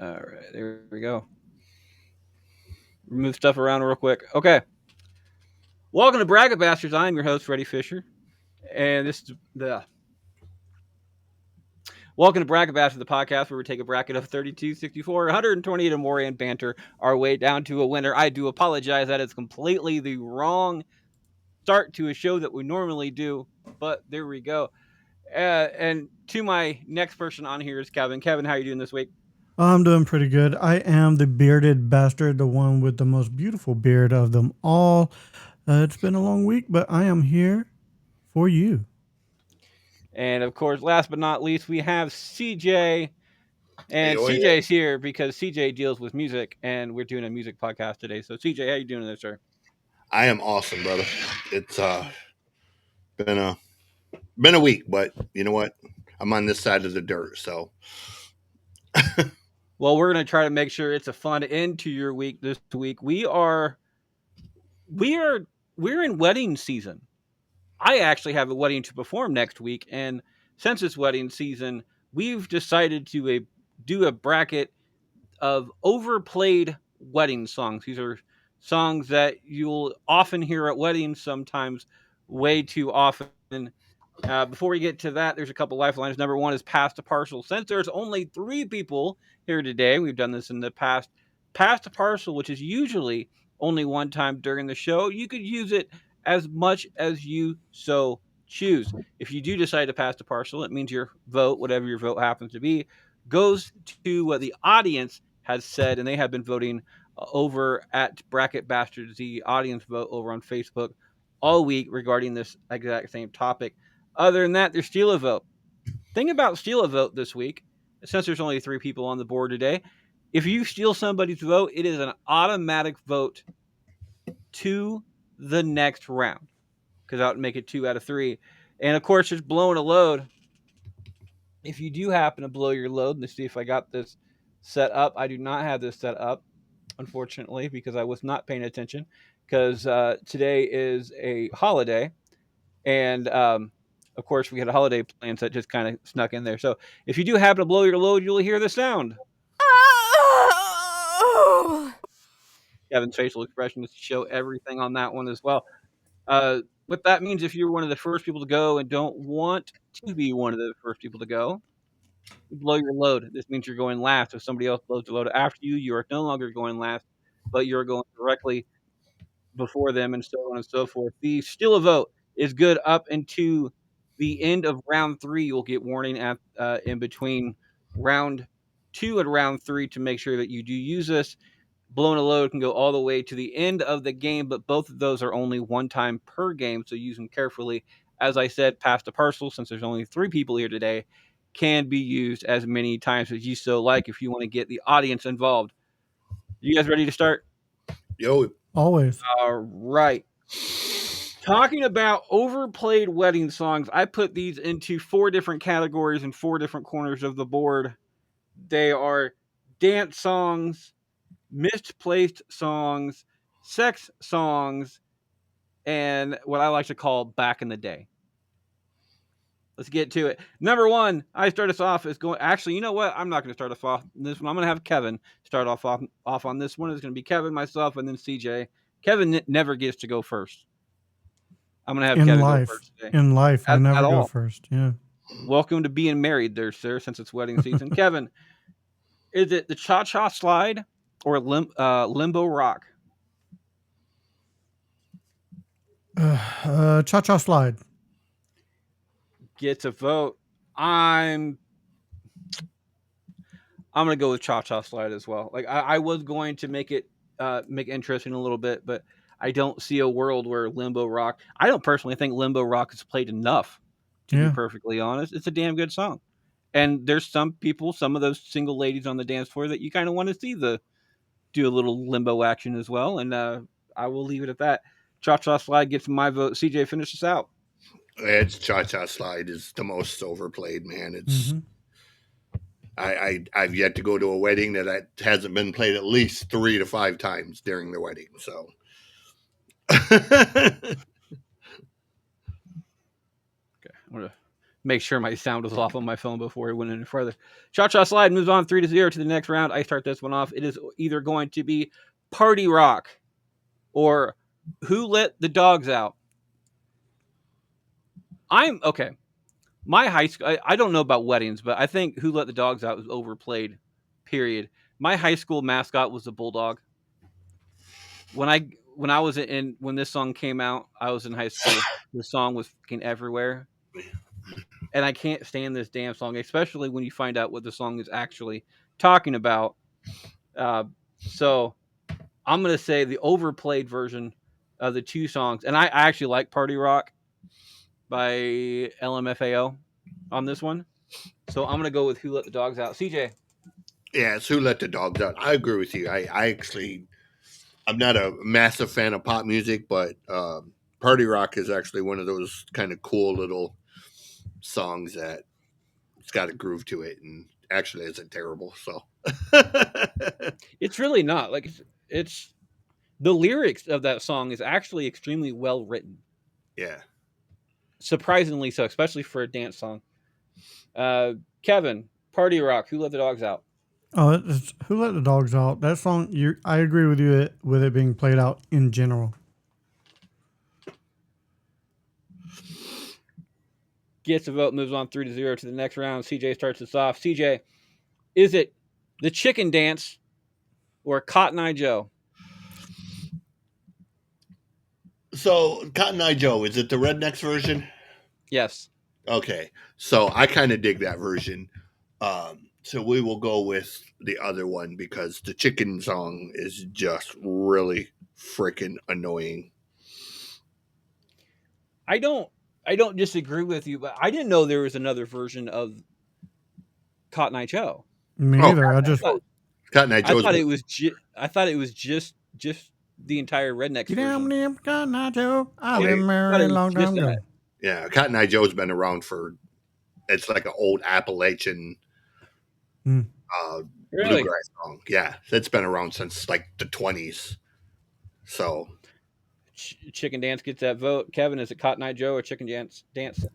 All right, there we go. Move stuff around real quick. Okay. Welcome to Bracket Bastards. I'm your host, Freddie Fisher. And this is the Welcome to Bracket Bastards, the podcast where we take a bracket of 32, 64, 128 or more and banter our way down to a winner. I do apologize. That is completely the wrong start to a show that we normally do, but there we go. And to my next person on here is Kevin. Kevin, how are you doing this week? I'm doing pretty good. I am the bearded bastard, the one with the most beautiful beard of them all. It's been a long week, but I am here for you. And of course, last but not least, we have CJ. Hey, And oh, yeah. CJ's here because CJ deals with music, and we're doing a music podcast today. So CJ, how you doing there, sir? I am awesome, brother. It's been a week, but you know what? I'm on this side of the dirt, so Well, we're gonna try to make sure it's a fun end to your week this week. We're in wedding season. I actually have a wedding to perform next week, and since it's wedding season, we've decided to do a bracket of overplayed wedding songs. These are songs that you'll often hear at weddings, sometimes way too often. Before we get to that, there's a couple lifelines. Number one is pass to parcel. Since there's only three people here today, we've done this in the past. Pass to parcel, which is usually only one time during the show, you could use it as much as you so choose. If you do decide to pass to parcel, it means your vote, whatever your vote happens to be, goes to what the audience has said, and they have been voting over at Bracket Bastards, the audience vote over on Facebook all week regarding this exact same topic. Other than that, there's steal a vote. Thing about steal a vote this week, since there's only three people on the board today, if you steal somebody's vote, it is an automatic vote to the next round because that would make it 2 out of 3. And of course, just blowing a load. If you do happen to blow your load, let's see if I got this set up. I do not have this set up, unfortunately, because I was not paying attention because today is a holiday. And of course, we had a holiday plans that just kind of snuck in there. So if you do happen to blow your load, you'll hear the sound. Kevin's facial expressions show everything on that one as well. What that means, if you're one of the first people to go and don't want to be one of the first people to go, you blow your load. This means you're going last. If somebody else blows the load after you, you are no longer going last, but you're going directly before them, and so on and so forth. The still a vote is good up into the end of round three. You'll get warning at in between round two and round three to make sure that you do use this. Blown a load can go all the way to the end of the game, but both of those are only one time per game, so use them carefully. As I said, pass the parcel, since there's only three people here today, can be used as many times as you so like if you want to get the audience involved. You guys ready to start? yo, Always. All right. Talking about overplayed wedding songs, I put these into four different categories in four different corners of the board. They are dance songs, misplaced songs, sex songs, and what I like to call back in the day. Let's get to it. Number one, I start us off as going. Actually, you know what? I'm not going to start us off this one. I'm going to have Kevin start off on this one. It's going to be Kevin, myself, and then CJ. Kevin never gets to go first. I'm going to have In Kevin go life, first today. in life, I At never go all. first. Yeah. Welcome to being married, there, sir. Since it's wedding season, Kevin, is it the Cha Cha Slide or Limbo Rock? Cha cha slide. Gets a vote. I'm I'm gonna go with Cha Cha Slide as well. Like I was going to make it make interesting a little bit, but I don't see a world where Limbo Rock. I don't personally think Limbo Rock is played enough. To be Yeah. perfectly honest, it's a damn good song. And there's some people, some of those single ladies on the dance floor that you kind of want to see the do a little limbo action as well. And I will leave it at that. Cha Cha Slide gets my vote. CJ, finish this out. it's Cha Cha Slide is the most overplayed, man. It's Mm-hmm. I've yet to go to a wedding that hasn't been played at least 3 to 5 times during the wedding. So Okay, I'm gonna make sure my sound was off on my phone before it went any further. Cha-Cha Slide moves on 3-0 to the next round. I start this one off. It is either going to be Party Rock or Who Let the Dogs Out. I'm okay. My high school, I don't know about weddings, but I think Who Let the Dogs Out was overplayed, period. My high school mascot was the Bulldog. When I when I was in when this song came out, I was in high school. The song was fucking everywhere. And I can't stand this damn song, especially when you find out what the song is actually talking about. Uh, so I'm gonna say the overplayed version of the two songs, and I actually like Party Rock by LMFAO on this one. So I'm gonna go with Who Let the Dogs Out. CJ. Yeah, it's Who Let the Dogs Out. I agree with you. I'm not a massive fan of pop music, but Party Rock is actually one of those kind of cool little songs that it's got a groove to it, and actually isn't terrible. So, It's really not like it's the lyrics of that song is actually extremely well written. yeah. Surprisingly so, especially for a dance song. Kevin, Party Rock, Who Let the Dogs Out? Oh, it's Who Let the Dogs Out. That song, I agree with you with it being played out in general. Gets a vote, moves on 3-0 to the next round. CJ starts us off. CJ, is it the Chicken Dance or Cotton Eye Joe? So, Cotton Eye Joe, is it the Rednecks version? Yes. Okay, so I kind of dig that version. So we will go with the other one because the chicken song is just really freaking annoying. I don't disagree with you, but I didn't know there was another version of Cotton Eye Joe. Me Oh, neither. I I just thought, Cotton Eye I Joe's thought it was I thought it was just the entire Rednecks get down, version. damn, Cotton Joe. I've yeah, been I thought married it a was long just time that. ago. yeah. Cotton Eye Joe's been around for. It's like an old Appalachian Mm. uh, Really? bluegrass song. Yeah, it's been around since like the 20s. So Chicken Dance gets that vote. Kevin, is it Cotton Eye Joe or Chicken Dance? Dance?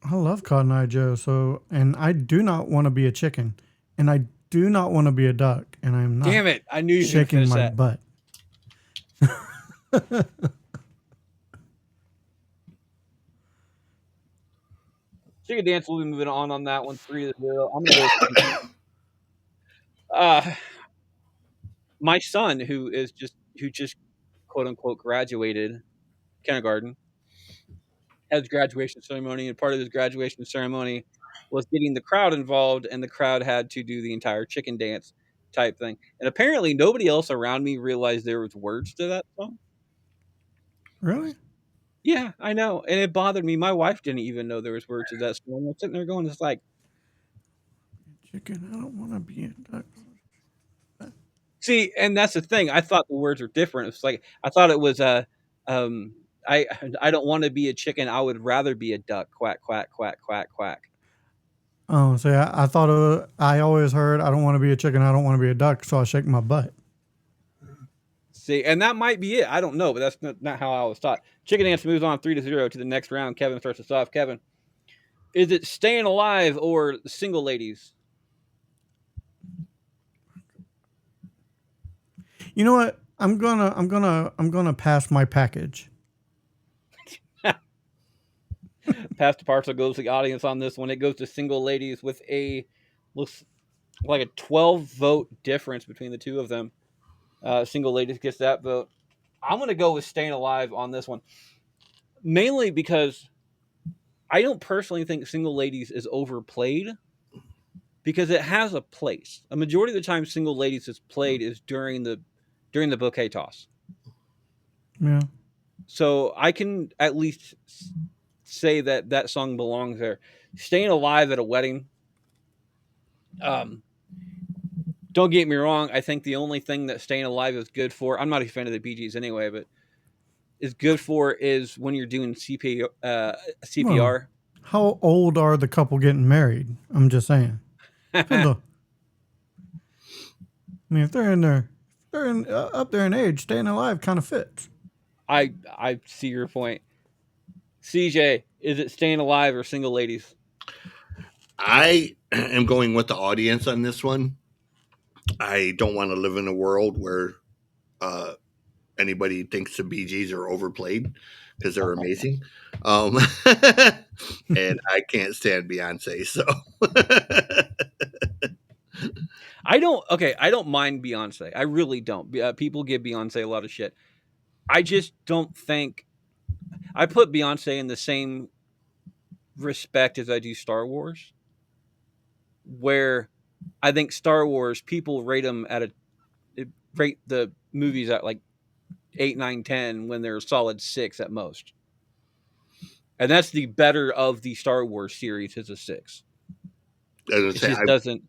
I love Cotton Eye Joe. So, and I do not want to be a chicken, and I do not want to be a duck, and I'm not Damn it! I knew you were gonna shaking finish my that. butt. Chicken Dance will be moving on that one, 3-0. I'm gonna go. Uh, my son, who just quote unquote graduated kindergarten, has graduation ceremony, and part of his graduation ceremony was getting the crowd involved, and the crowd had to do the entire chicken dance type thing. And apparently, nobody else around me realized there was words to that song. Really? Yeah, I know, and it bothered me. My wife didn't even know there was words to that song. I'm sitting there going, "It's like, Chicken, I don't want to be a duck. see," and that's the thing. I thought the words were different. It's like I thought it was um, I I don't want to be a chicken. I would rather be a duck. Quack quack quack quack quack. Oh, so I thought I always heard I don't want to be a chicken, I don't want to be a duck, so I shake my butt. See, and that might be it. I don't know, but that's not how I was taught. Chicken Dance moves on 3-0 to the next round. Kevin starts us off. Kevin, is it Staying Alive or Single Ladies? You know what? I'm gonna pass my package. Pass the parcel goes to the audience on this one. It goes to Single Ladies with a looks like a 12 vote difference between the two of them. Single Ladies gets that vote. I'm going to go with Staying Alive on this one, mainly because I don't personally think Single Ladies is overplayed because it has a place. A majority of the time, Single Ladies is played is during the bouquet toss. Yeah. So I can at least say that that song belongs there. Staying Alive at a wedding. Um, don't get me wrong. I think the only thing that Staying Alive is good for. I'm not a fan of the Bee Gees anyway, but is good for is when you're doing Well, CPR. how old are the couple getting married? I'm just saying. I mean, if they're in up there in age, staying alive kind of fits. I see your point. CJ, is it Staying Alive or Single Ladies? I am going with the audience on this one. I don't want to live in a world where uh, anybody thinks the Bee Gees are overplayed because they're amazing. Um, and I can't stand Beyonce. So, I don't mind Beyonce. I really don't. People give Beyonce a lot of shit. I just don't think I put Beyonce in the same respect as I do Star Wars, where I think Star Wars people rate them at a rate the movies at like 8, 9, 10 when they're a solid 6 at most. And that's the better of the Star Wars series is a 6. as I It say, just doesn't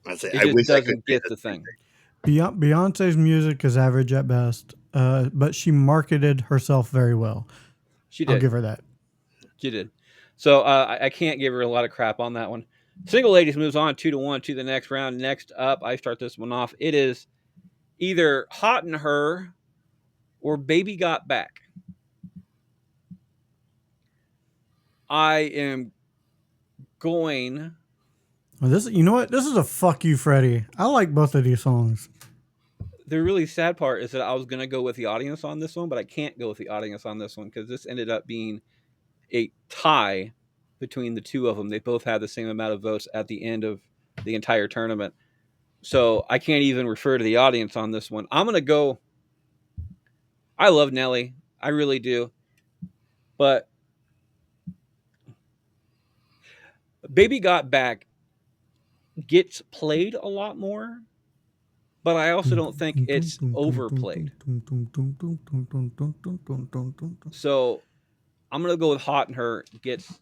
it I just wish I could doesn't say get the the same thing. thing. Beyonce's music is average at best, but she marketed herself very well. She I'll did. give her that. She did. So I can't give her a lot of crap on that one. Single ladies moves on 2-1 to the next round. Next up, I start this one off. It is either Hot in Her or Baby Got Back. I am going. Well, this, you know what? This is a fuck you, Freddie. I like both of these songs. The really sad part is that I was going to go with the audience on this one, but I can't go with the audience on this one because this ended up being a tie between the two of them. They both had the same amount of votes at the end of the entire tournament. So I can't even refer to the audience on this one. I'm going to go. I love Nelly. I really do. But Baby Got Back gets played a lot more, but I also don't think it's overplayed. So I'm going to go with Hot in Her gets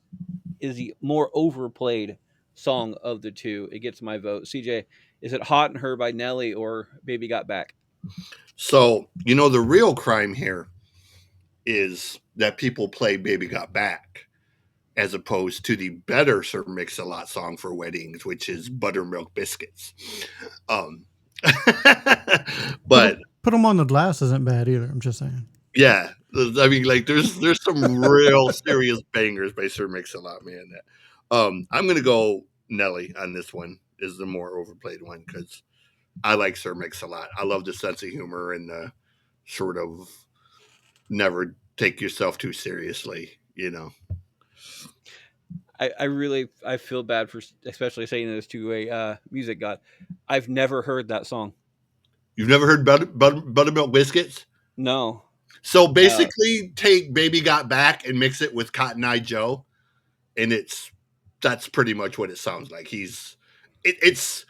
is the more overplayed song of the two. It gets my vote. CJ, is it Hot in Her by Nelly or Baby Got Back? So, the real crime here is that people play Baby Got Back as opposed to the better Sir Mix-a-Lot song for weddings, which is Buttermilk Biscuits. Um, but Put them on the glass isn't bad either. I'm just saying. yeah, I mean, like there's some real serious bangers by Sir Mix-a-Lot, man. I'm gonna go Nelly on this one is the more overplayed one because I like Sir Mix-a-Lot. I love the sense of humor and the sort of never take yourself too seriously. I really I feel bad for especially saying this to a music god. I've never heard that song. You've never heard Buttermilk Biscuits? No. So Uh, basically, take Baby Got Back and mix it with Cotton Eye Joe, and that's pretty much what it sounds like. It's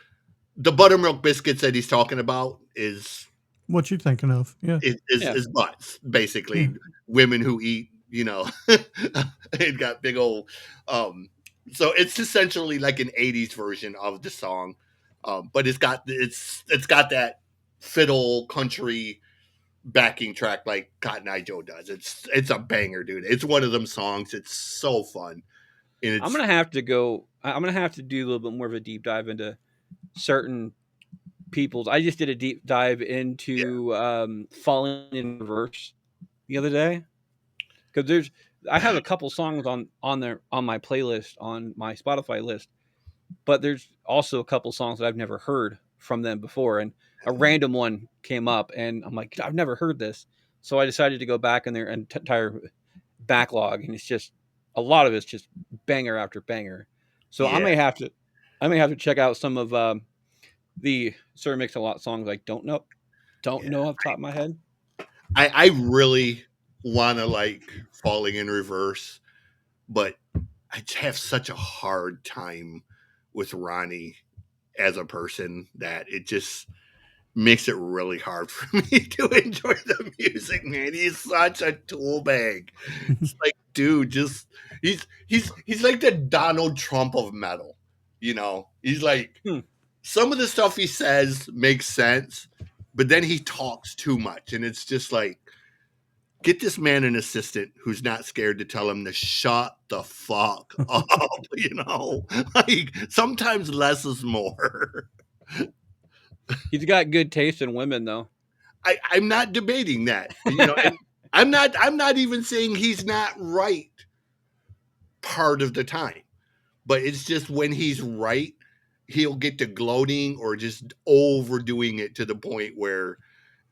the buttermilk biscuits that he's talking about What you thinking of? Yeah, yeah. is butts yeah. basically women who eat it got big old so it's essentially like an 80s version of the song, but it's got that fiddle country backing track like Cotton Eye Joe does. It's a banger, dude. It's one of them songs. It's so fun, and I'm it's gonna have to go. I'm gonna have to do a little bit more of a deep dive into certain people's. I just did a deep dive yeah. into Falling in Reverse the other day because I have a couple songs on my playlist on my Spotify list, but there's also a couple songs that I've never heard from them before, and a random one came up, and I'm like, I've never heard this, so I decided to go back in their entire backlog, and it's just a lot of it's just banger after banger. So Yeah, I may have to check out some of the Sir Mix-a-Lot songs I don't yeah. know off the top of my head. I really want to like Falling in Reverse, but I have such a hard time with Ronnie as a person that it just makes it really hard for me to enjoy the music, man. He's such a tool bag. It's like, dude, just he's like the Donald Trump of metal. He's like Hmm. some of the stuff he says makes sense, but then he talks too much, and it's just like get this man an assistant who's not scared to tell him to shut the fuck up. Like sometimes less is more. He's got good taste in women, though. I'm not debating that, and I'm not even saying he's not right part of the time. but it's just when he's right, he'll get to gloating or just overdoing it to the point where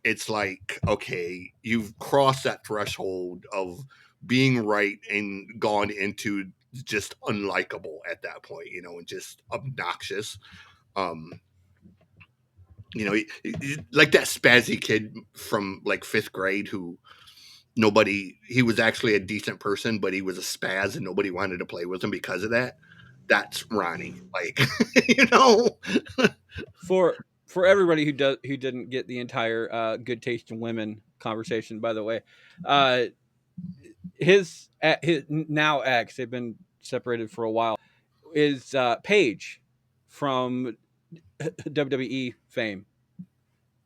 it's like, okay, you've crossed that threshold of being right and gone into just unlikable at that point, and just obnoxious. Um, like that spazzy kid from like fifth grade who he was actually a decent person, but he was a spaz and nobody wanted to play with him because of that. That's Ronnie. Like, you know, For everybody who didn't get the entire good taste in women conversation, by the way, uh, his now ex, they've been separated for a while, is Paige from WWE fame.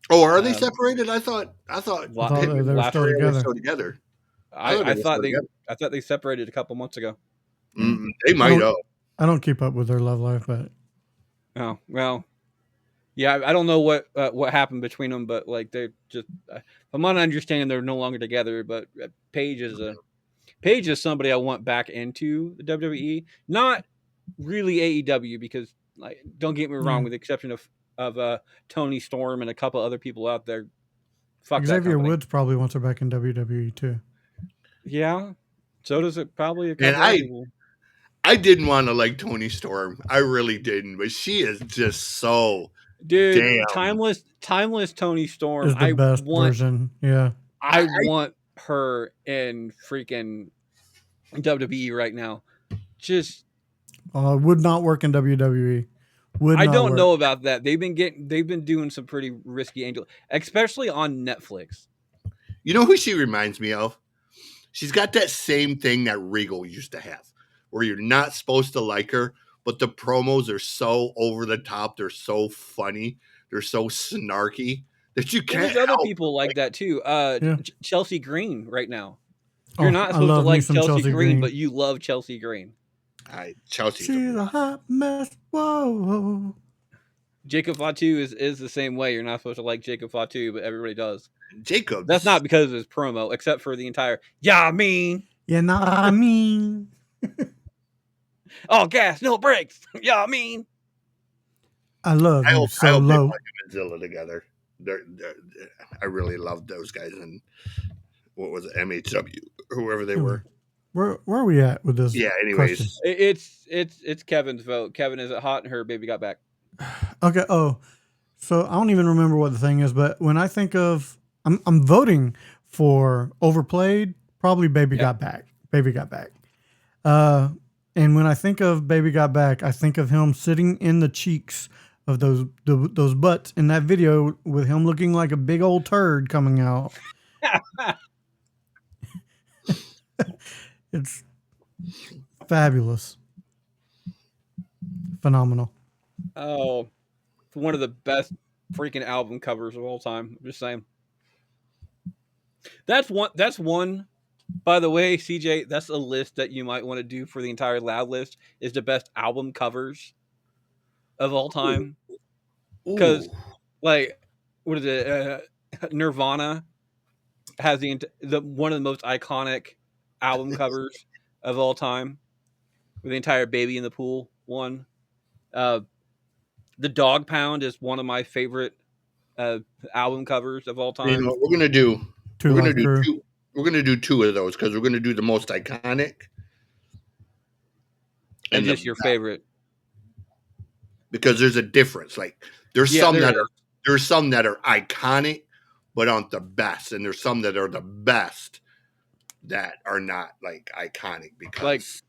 oh, are they Um, separated? I thought I thought him and they were last still Freya were together. still together. I thought they were still together. I thought they separated a couple months ago. They I might don't have. I don't keep up with their love life, but Oh well, yeah, I don't know what happened between them, but like they're just, from my understanding, they're no longer together. But Paige is somebody I want back into the WWE, not really AEW, because like, don't get me wrong, yeah. with the exception of Tony Storm and a couple other people out there, fuck that Xavier company. Woods probably wants her back in WWE too. Yeah, so does it probably a And couple other people. I didn't want to like Tony Storm. I really didn't, but she is just so Dude, damn. timeless Tony Storm. Is the best version. Yeah. I want her in freaking WWE right now. Just, Would not work in WWE. Would I not don't work. know about that. They've been doing some pretty risky angel, especially on Netflix. You know who she reminds me of? She's got that same thing that Regal used to have, where you're not supposed to like her, but the promos are so over the top. They're so funny. They're so snarky that you Well, can't there's other help people but like like. that too. Yeah. Chelsea Green right now. You're Oh, not I supposed to love me like some Chelsea Chelsea Green, Green. but you love Chelsea Green. Chelsea's a She's a lot. hot mess. Whoa. Jacob Fatu is the same way. You're not supposed to like Jacob Fatu, but everybody does. That's Jacobs. not because of his promo, except for the entire "yeah, I mean, You know what I mean? all gas, no brakes." Yeah, I mean, I love I you hope I so hope they low. put him and Zilla together. I really loved those guys and what was it, MHW, whoever they Anyway, were. where are we at with this Yeah. question? Anyways, it's Kevin's vote. Kevin, is it hot? And her baby got back. Okay. Oh, so I don't even remember what the thing is, but when I think of, I'm voting for Overplayed. Probably Baby Yeah, Got Back. Baby Got Back. Uh, and when I think of Baby Got Back, I think of him sitting in the cheeks of those butts in that video with him looking like a big old turd coming out. It's fabulous, phenomenal. oh, one of the best freaking album covers of all time. I'm just saying. That's one. That's one. By the way, CJ, that's a list that you might want to do for the entire Loud list. Is the best album covers of all time. ooh, Because, like, what is it? Nirvana has the one of the most iconic album covers of all time, with the entire "Baby in the Pool" one. Uh, the Dog Pound is one of my favorite uh, album covers of all you know time, what we're gonna do? Two We're gonna Live do Crew. two. We're gonna do two of those because we're gonna do the most iconic and and the just your favorite. because there's a difference. Like there's Yeah, some there that is. are iconic but aren't the best, and there's some that are the best that are not like iconic Like because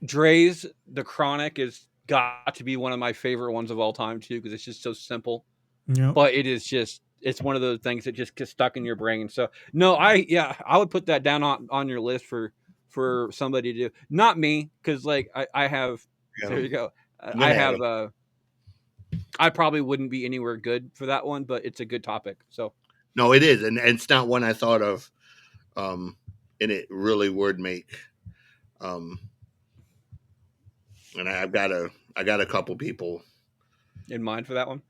Dre's "The Chronic" is got to be one of my favorite ones of all time too, because it's just so simple, Yep. but it's one of those things that just gets stuck in your brain. So no, I would put that down on your list for somebody to do. Not me, because like I have, there you go. I'm I gonna have have it. I probably wouldn't be anywhere good for that one, but it's a good topic. So No, it is, and it's not one I thought of, um, and it really would make. Um, and I got a couple people in mind for that one.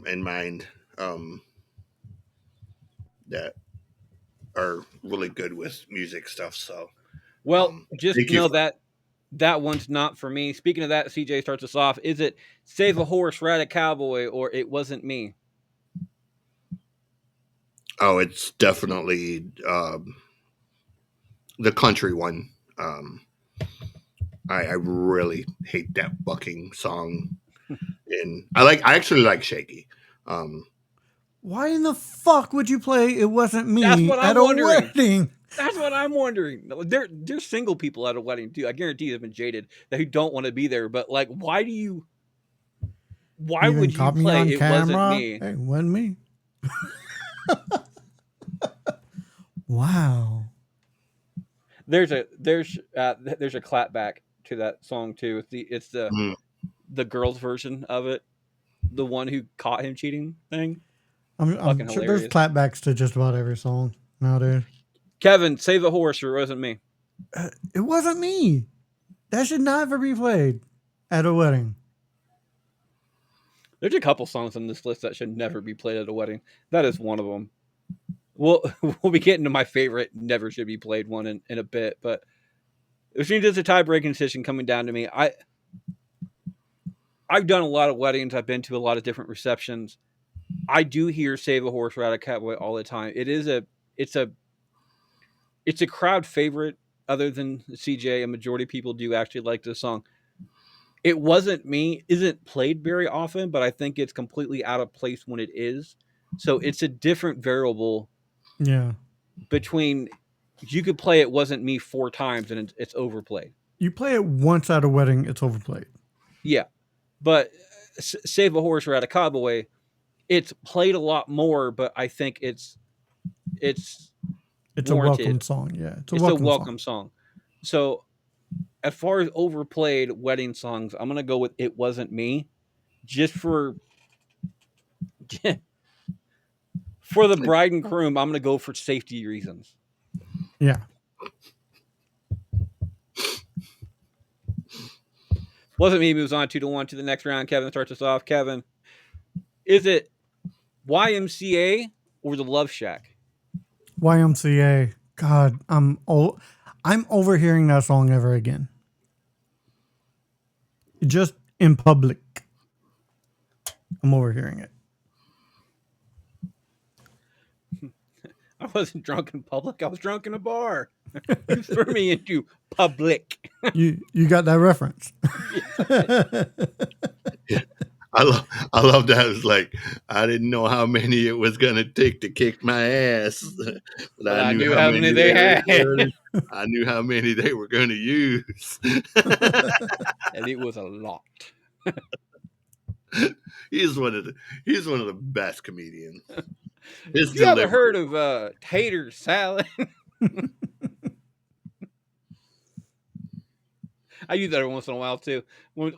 in mind that are really good with music stuff. So Well, just thank you know for that That one's not for me. Speaking of that, CJ starts us off. Is it Save a Horse, Ride a Cowboy, or It Wasn't Me? Oh, it's definitely the country one. Um, I really hate that bucking song, and I actually like Shaky. Um, Why in the fuck would you play It Wasn't That's Me what at I'm a wondering. wedding? That's what I'm wondering. There's single people at a wedding too. I guarantee they've been jaded that who don't want to be there. But like, why Even would you caught me play on It Wasn't camera. Me? Hey, it wasn't me. Wow. There's a clapback to that song too. It's mm, the girls version of it, the one who caught him cheating thing. I'm Fucking sure there's hilarious. clapbacks to just about every song nowadays. Kevin, Save the Horse, or It Wasn't Me? It wasn't me. That should never be played at a wedding. There's a couple songs on this list that should never be played at a wedding. That is one of them. We'll be getting to my favorite never should be played one in a bit, but if she does a tie breaking decision coming down to me, I've done a lot of weddings. I've been to a lot of different receptions. I do hear "Save a Horse, Ride a Cowboy" all the time. It's a it's a crowd favorite. Other than CJ, a majority of people do actually like this song. It Wasn't Me isn't played very often, but I think it's completely out of place when it is. So it's a different variable Yeah. between you could play It Wasn't Me 4 times and it's overplayed. You play it once at a wedding, it's overplayed. Yeah, but Save a Horse, Ride a Cowboy, it's played a lot more, but I think it's It's a welcome warranted. song. Yeah. It's a It's a welcome song. welcome song. So as far as overplayed wedding songs, I'm gonna go with It Wasn't Me, just for the bride and groom. I'm gonna go for safety reasons. Yeah. Wasn't Me moves on 2-1 to the next round. Kevin starts us off. Kevin, is it YMCA or the Love Shack? YMCA. God, I'm overhearing that song ever again. Just in public. I'm overhearing it. I wasn't drunk in public. I was drunk in a bar. You threw me into public. You got that reference. I love that. It's like I didn't know how many it was gonna take to kick my ass, but But I I knew knew how how many many they they were had, gonna. I knew how many they were gonna use. and it was a lot. he's one of the he's one of the best comedians. His You ever delivery. heard of tater salad? I use that every once in a while too. When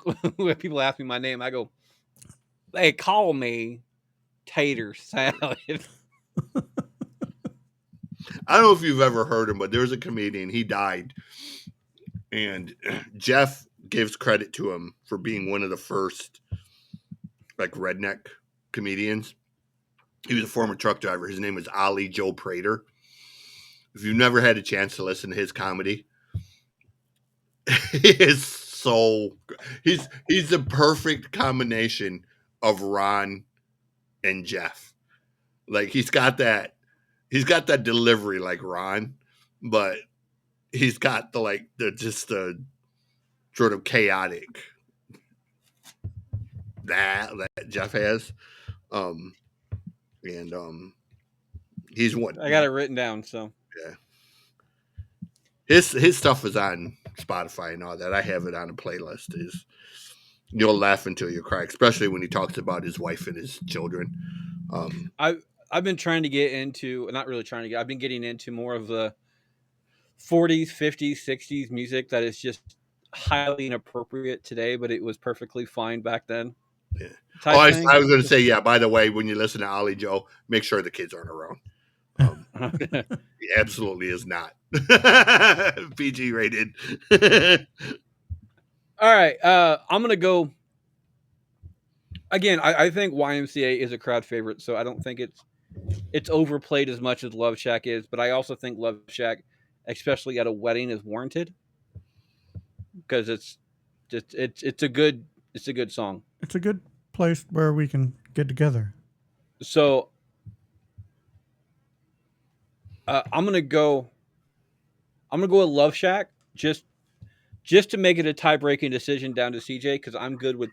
people ask me my name, I go, "They call me tater salad." I don't know if you've ever heard him, but there was a comedian. He died, and Jeff gives credit to him for being one of the first like redneck comedians. He was a former truck driver. His name was Ali Joe Prater. If you've never had a chance to listen to his comedy, he is so he's the perfect combination of Ron and Jeff. Like he's got that delivery like Ron, but he's got the just the sort of chaotic that Jeff has. Um and he's one. I got it written down. So Yeah. His stuff is on Spotify and all that. I have it on a playlist. Is You'll laugh until you cry, especially when he talks about his wife and his children. Um, I've been trying to get into, not really trying to get. I've been getting into more of the 40s, 50s, 60s music that is just highly inappropriate today, but it was perfectly fine back then. yeah. Oh, Type thing. I was going to say, yeah. By the way, when you listen to Ollie Joe, make sure the kids aren't around. He absolutely is not PG rated. All right, I'm gonna go again. I think YMCA is a crowd favorite, so I don't think it's overplayed as much as Love Shack is. But I also think Love Shack, especially at a wedding, is warranted. because it's a good song. It's a good place where we can get together. So I'm gonna go. I'm gonna go with Love Shack just to make it a tie breaking decision down to CJ because I'm good with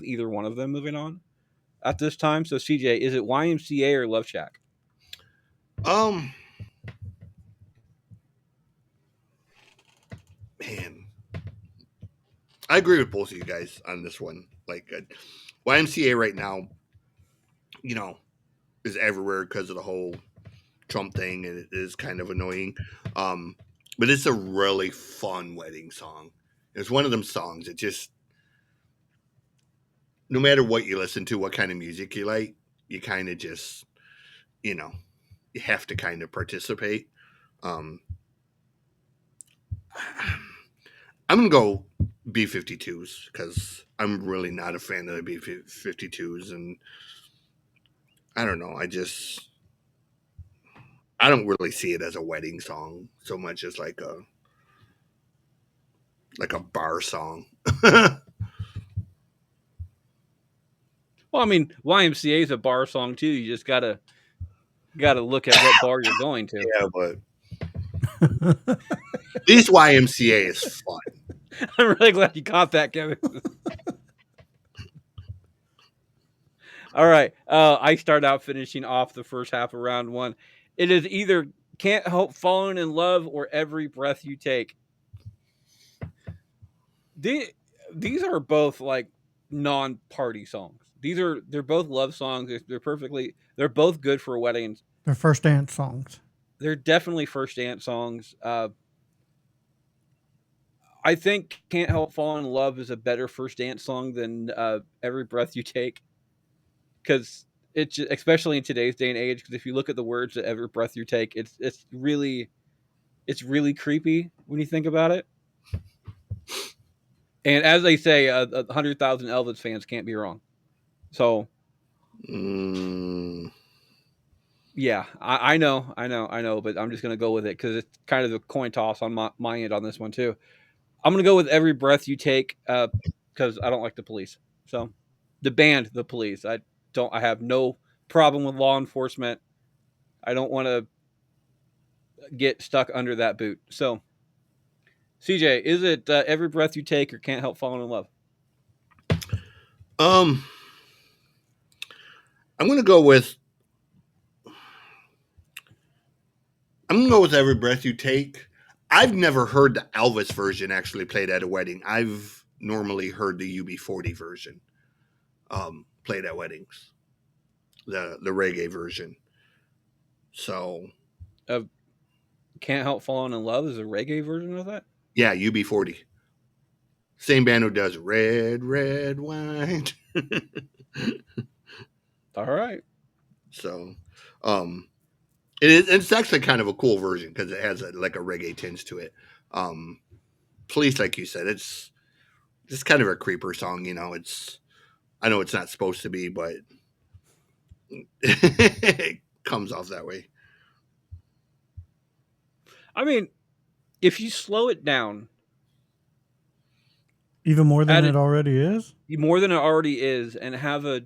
either one of them moving on at this time. So CJ, is it YMCA or Love Shack? Um, man, I agree with both of you guys on this one. Like YMCA right now, you know, is everywhere because of the whole Trump thing, and it is kind of annoying. Um, but it's a really fun wedding song. It's one of them songs that just, no matter what you listen to, what kind of music you like, you kind of just, you know, you have to kind of participate. Um, I'm gonna go B-52s because I'm really not a fan of the B-52s, and I don't know. I don't really see it as a wedding song so much as like a bar song. Well, I mean YMCA is a bar song too. You just gotta look at what bar you're going to. Yeah, but at least YMCA is fun. I'm really glad you caught that, Kevin. All right. I start out finishing off the first half of round one. It is either Can't Help Falling in Love or Every Breath You Take. The, these are both like non-party songs. They're both love songs. They're both good for weddings. Their first dance songs. They're definitely first dance songs. I think Can't Help Falling in Love is a better first dance song than Every Breath You Take because especially in today's day and age because if you look at the words of Every Breath You Take, it's really creepy when you think about it. And as they say, 100,000 Elvis fans can't be wrong. So Mm, yeah, I know, but I'm just gonna go with it because it's kind of a coin toss on my end on this one too. I'm gonna go with Every Breath You Take because I don't like the police. So the band, the police. I have no problem with law enforcement. I don't want to get stuck under that boot. So CJ, is it Every Breath You Take or Can't Help Falling in Love? um, I'm gonna go with Every Breath You Take. I've never heard the Elvis version actually played at a wedding. I've normally heard the UB40 version played at weddings, the reggae version. So Uh, Can't Help Falling in Love is a reggae version of that. yeah, UB40, same band who does Red Red Wine. All right. So um, it's actually kind of a cool version because it has like a reggae tinge to it. Um, Police, like you said, it's just kind of a creeper song. You know, I know it's not supposed to be, but it comes off that way. I mean, if you slow it down, Even more than add it it already is. more than it already is, and have a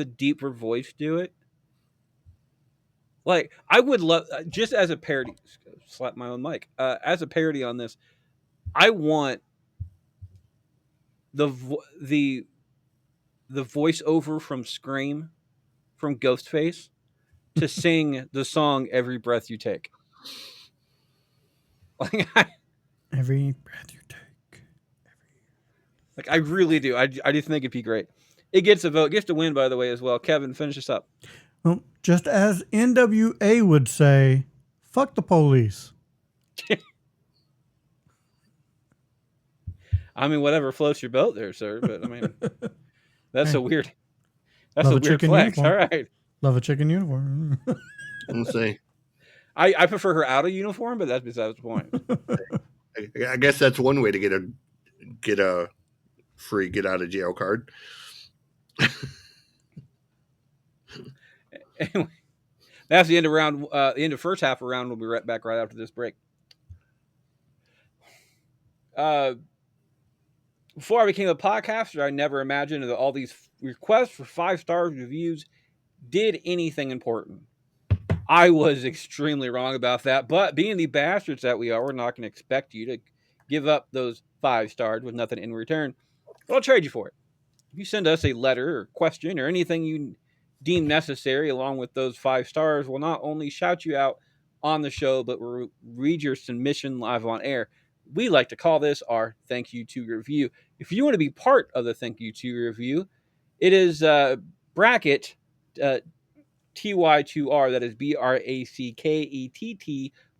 deeper voice do it. Like I would love just as a parody. Slap my own mic. As a parody on this, I want the vo- the voiceover from Scream from Ghostface to sing the song "Every Breath You Take." Like Every breath you take. I really do. I just think it'd be great. It gets a vote. Gets to win, by the way, as well. Kevin, finish this up. Well, just as NWA would say, fuck the police. I mean, whatever floats your boat, there, sir. But I mean, that's Hey, a weird. That's love a a weird chicken flex. All uniform. right. Love a chicken uniform. I'm gonna say, I prefer her out of uniform, but that's besides the point. I guess that's one way to get a free get out of jail card. Anyway, that's the end of round. The end of first half of round. We'll be right back right after this break. Uh, Before I became a podcaster, I never imagined that all these requests for 5-star reviews did anything important. I was extremely wrong about that, but being the bastards that we are, we're not going to expect you to give up those 5 stars with nothing in return. But I'll trade you for it. If you send us a letter or question or anything you deem necessary along with those 5 stars, we'll not only shout you out on the show, but we'll read your submission live on air. We like to call this our thank you to review. If you want to be part of the thank you to review, it is bracket TY2R, that is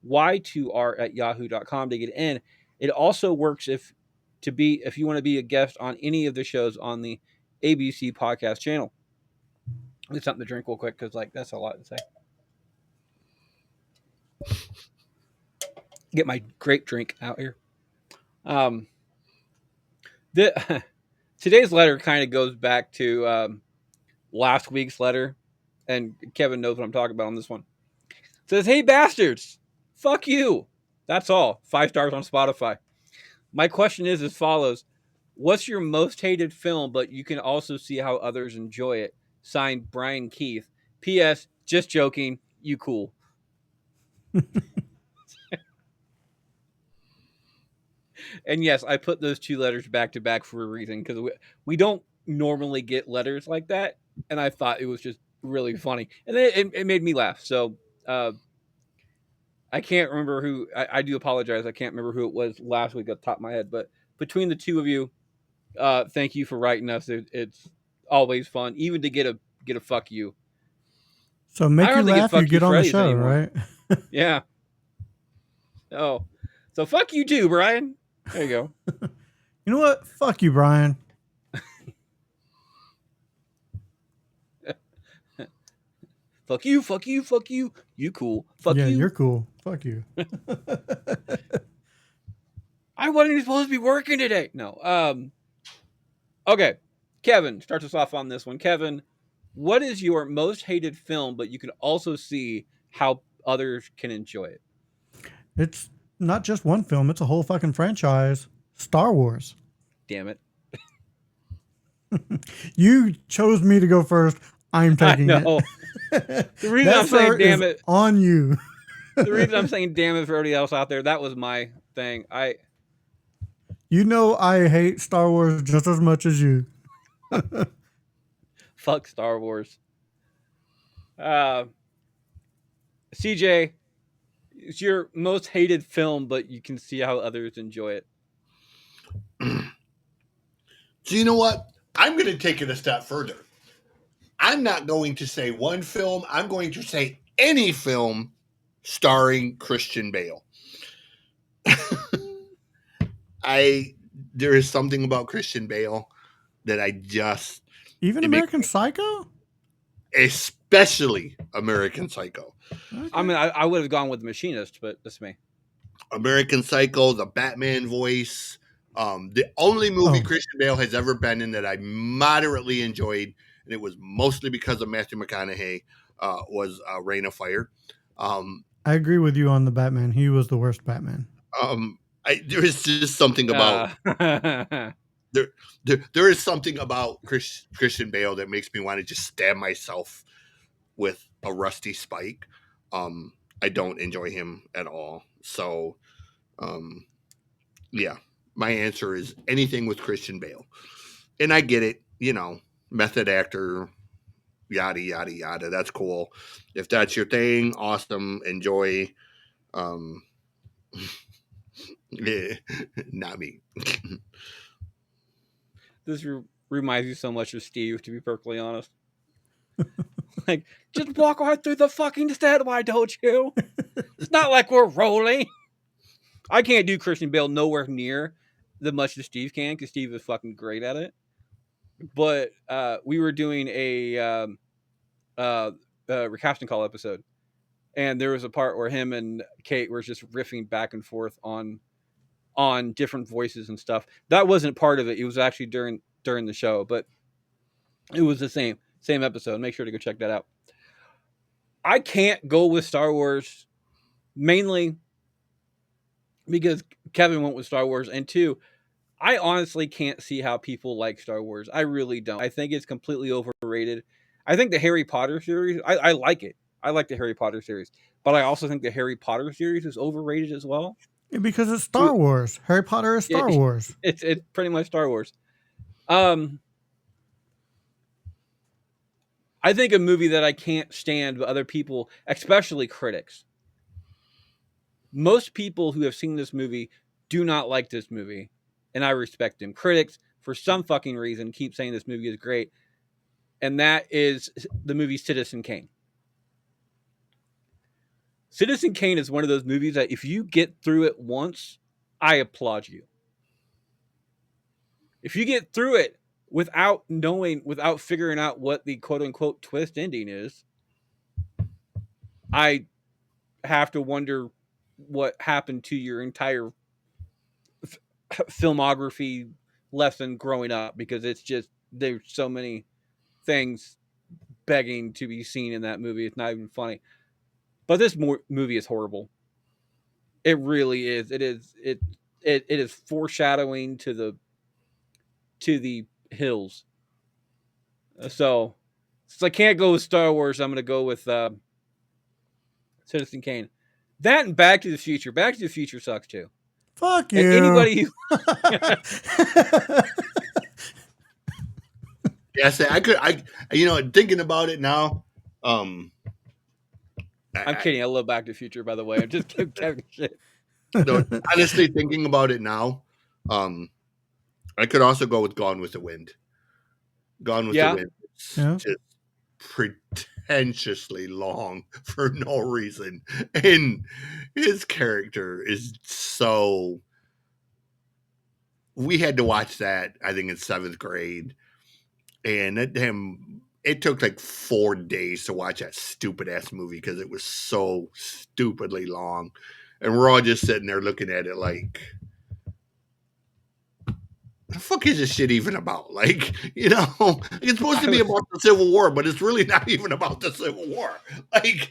BRACKETTY2R at yahoo.com to get in. It also works if you want to be a guest on any of the shows on the ABC podcast channel. Get something to drink real quick because that's a lot to say. Get my grape drink out here. Um, the today's letter kind of goes back to last week's letter, and Kevin knows what I'm talking about on this one. It says, "Hey bastards, fuck you." That's all. 5 stars on Spotify. My question is as follows: what's your most hated film, but you can also see how others enjoy it? Signed, Brian Keith. P.S. Just joking. You cool. And yes, I put those 2 letters back to back for a reason because we don't normally get letters like that, and I thought it was just really funny, and it made me laugh. So uh, I can't remember who. I do apologize. I can't remember who it was last week at the top of my head, but between the two of you, thank you for writing us. It's always fun, even to get a fuck you. So I make you hardly get laugh, you fuck you get on the Freddy's show, anymore. right? Yeah. Oh, so fuck you too, Brian. There you go. You know what? Fuck you, Brian. Fuck you, fuck you, fuck you. You cool. Fuck Yeah, you. you're cool. Fuck you. I wasn't even supposed to be working today. No. Okay. Kevin starts us off on this one. Kevin, what is your most hated film, but you can also see how others can enjoy it? It's not just one film, it's a whole fucking franchise. Star Wars. Damn it. You chose me to go first. I'm I taking it. know. The reason That, I'm sir, saying damn is it. on you. The reason I'm saying damn it for everybody else out there, that was my thing. You know I hate Star Wars just as much as you. Fuck Star Wars. Uh CJ, it's your most hated film, but you can see how others enjoy it. So you know what? I'm going to take it a step further. I'm not going to say one film. I'm going to say any film starring Christian Bale. There is something about Christian Bale that I just Even it makes, American Psycho? especially American Psycho. Okay. I mean, I would have gone with The Machinist, but that's me. American Psycho, the Batman voice. The only movie Oh. Christian Bale has ever been in that I moderately enjoyed, and it was mostly because of Matthew McConaughey, was Reign of Fire. I agree with you on the Batman. He was the worst Batman. There is just something about there is something about Christian Bale that makes me want to just stab myself with a rusty spike. I don't enjoy him at all. So, yeah, my answer is anything with Christian Bale. And I get it, method actor, yada yada yada. That's cool. If that's your thing, awesome. Enjoy. Um, yeah, not me. This reminds you so much of Steve, to be perfectly honest. Like, just walk right through the fucking set, why don't you? It's not like we're rolling. I can't do Christian Bale nowhere near the much that Steve can, because Steve is fucking great at it. But we were doing a recasting call episode, and there was a part where him and Kate were just riffing back and forth on different voices and stuff. That wasn't part of it. It was actually during the show, but it was the same episode. Make sure to go check that out. I can't go with Star Wars mainly because Kevin went with Star Wars, and two, I honestly can't see how people like Star Wars. I really don't. I think it's completely overrated. I think the Harry Potter series, I like it. I like the Harry Potter series, but I also think the Harry Potter series is overrated as well. Yeah, because it's To Star Wars. Harry Potter is Star it, Wars. it's pretty much Star Wars. Um, I think a movie that I can't stand, but other people, especially critics, most people who have seen this movie do not like this movie, and I respect them. Critics, for some fucking reason, keep saying this movie is great, and that is the movie Citizen Kane. Citizen Kane is one of those movies that if you get through it once, I applaud you. If you get through it without knowing, without figuring out what the quote unquote twist ending is, I have to wonder what happened to your entire filmography lesson growing up, because it's just there's so many things begging to be seen in that movie. It's not even funny. But this movie is horrible. It really is. It is foreshadowing to the hills. So since I can't go with Star Wars, I'm going to go with Citizen Kane. That and Back to the Future. Back to the Future sucks too. Fuck And you. anybody who Yes, I could. Thinking about it now, um, I'm I, kidding. I love Back to the Future, by the way. I'm just talking shit. no, honestly, thinking about it now, um, I could also go with Gone with the Wind. Gone with the Yeah. Wind is Yeah. just pretentiously long for no reason, and his character is so. We had to watch that, I think, in seventh grade, and it took like 4 days to watch that stupid ass movie because it was so stupidly long, and we're all just sitting there looking at it like, the fuck is this shit even about? Like, it's supposed to I be was, about the Civil War, but it's really not even about the Civil War. Like,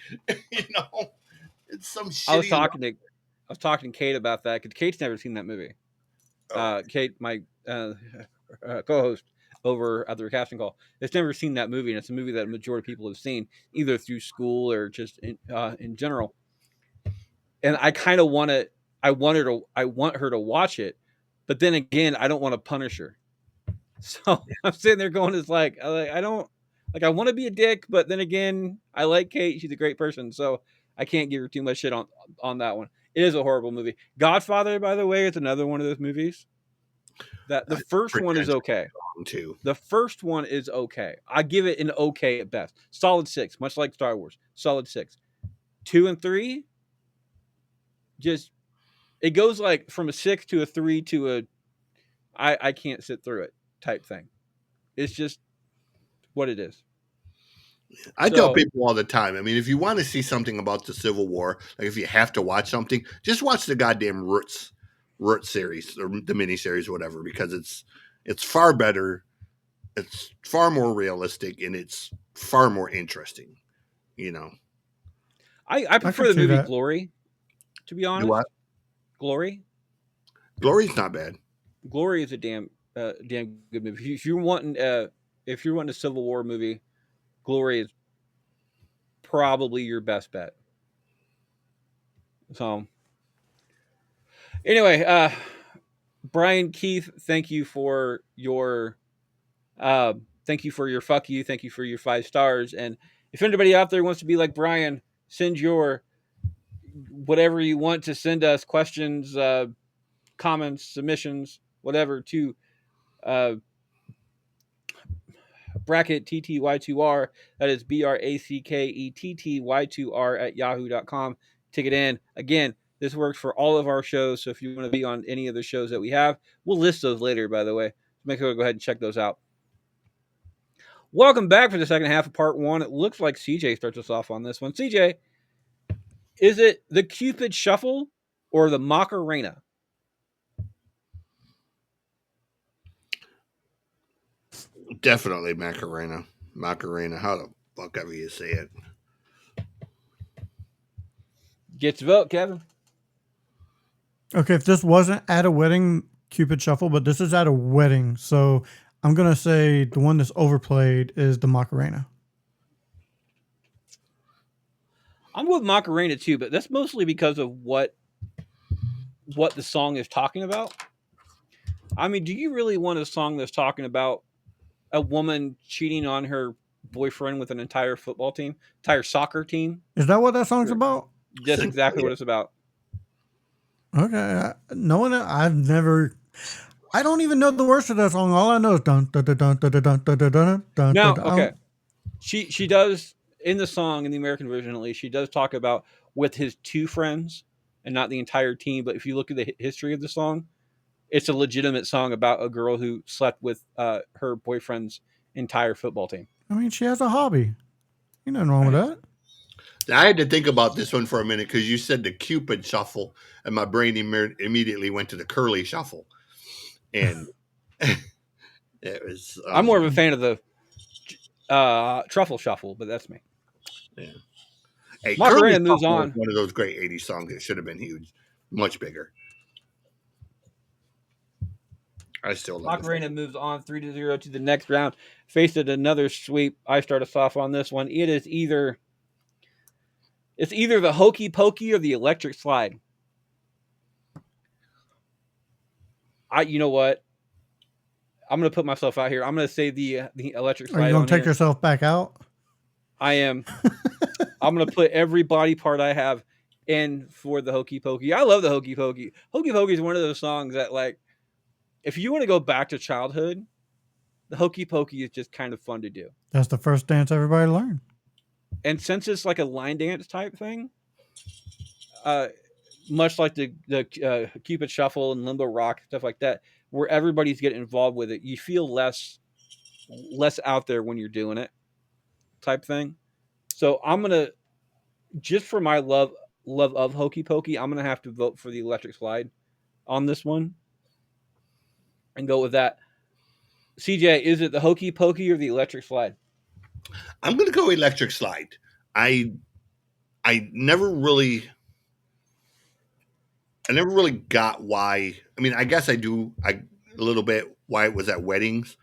you know, it's some I was shitty. talking to I was talking to Kate about that because Kate's never seen that movie. Oh, Kate, my co-host over at the recasting call, has never seen that movie, and it's a movie that a majority of people have seen either through school or just in general. And I kind of want to, I want her to watch it, but then again, I don't want to punish her. So I'm sitting there going, "It's like I don't like. I want to be a dick, but then again, I like Kate. She's a great person, so I can't give her too much shit on that one. It is a horrible movie. Godfather, by the way, is another one of those movies that the that's first one is pretentious okay. too. The first one is okay. I give it an okay at best. Solid six, much like Star Wars. Solid six. Two and three, just it goes like from a six to a three to a I can't sit through it type thing. It's just what it is. I tell So people all the time. I mean, if you want to see something about the Civil War, like if you have to watch something, just watch the goddamn Roots series or the miniseries, or whatever, because it's far better, it's far more realistic, and it's far more interesting. You know, I I prefer could the see movie that. Glory, to be do what? honest. Glory. Glory's not bad. Glory is a damn good movie. If you're wanting a Civil War movie, Glory is probably your best bet. So anyway, Brian Keith, thank you for your fuck you, thank you for your 5 stars. And if anybody out there wants to be like Brian, send your whatever you want to send us, questions, comments, submissions, whatever, to uh, bracket TTY2R. That is BRACKETTY2R at yahoo.com. Ticket in. Again, this works for all of our shows. So if you want to be on any of the shows that we have, we'll list those later, by the way. Make sure to go ahead and check those out. Welcome back for the second half of part one. It looks like CJ starts us off on this one. CJ, is it the Cupid Shuffle or the Macarena? Definitely Macarena. Macarena. How the fuck ever you say it? Get your vote, Kevin. Okay, if this wasn't at a wedding, Cupid Shuffle, but this is at a wedding, so I'm gonna say the one that's overplayed is the Macarena. I'm with Macarena too, but that's mostly because of what the song is talking about. I mean, do you really want a song that's talking about a woman cheating on her boyfriend with an entire football team, entire soccer team? Is that what that song's Sure. about? That's exactly Yeah. what it's about. Okay, knowing it, I've never. I don't even know the words to that song. All I know is dun dun dun dun dun dun dun dun dun dun dun. Now, dun. okay, she does in the song in the American version at least. She does talk about with his two friends and not the entire team. But if you look at the history of the song, it's a legitimate song about a girl who slept with her boyfriend's entire football team. I mean, she has a hobby. Ain't nothing wrong with Right. that. I had to think about this one for a minute because you said the Cupid shuffle, and my brain immediately went to the curly shuffle, and it was I'm more of a fan of the truffle shuffle, but that's me. yeah. Hey, curly Macarena moves shuffle is on. one of those great '80s songs that should have been huge, much bigger. I still love it. Macarena moves on 3-0 to the next round. Faced another sweep. I start us off on this one. It's either the hokey pokey or the electric slide. You know what? I'm gonna put myself out here. I'm gonna say the electric Are you slide gonna on take here. yourself back out? I am. I'm gonna put every body part I have in for the hokey pokey. I love the hokey pokey. Hokey pokey is one of those songs that like if you want to go back to childhood, the hokey pokey is just kind of fun to do. That's the first dance everybody learned. And since it's like a line dance type thing, uh, much like the Cupid Shuffle and Limbo Rock stuff like that, where everybody's getting involved with it, you feel less out there when you're doing it, type thing. So I'm gonna just for my love of hokey pokey, I'm gonna have to vote for the electric slide on this one and go with that. CJ, is it the hokey pokey or the electric slide? I'm gonna go electric slide. I I never really I never really got why. I mean, I guess I do a little bit why it was at weddings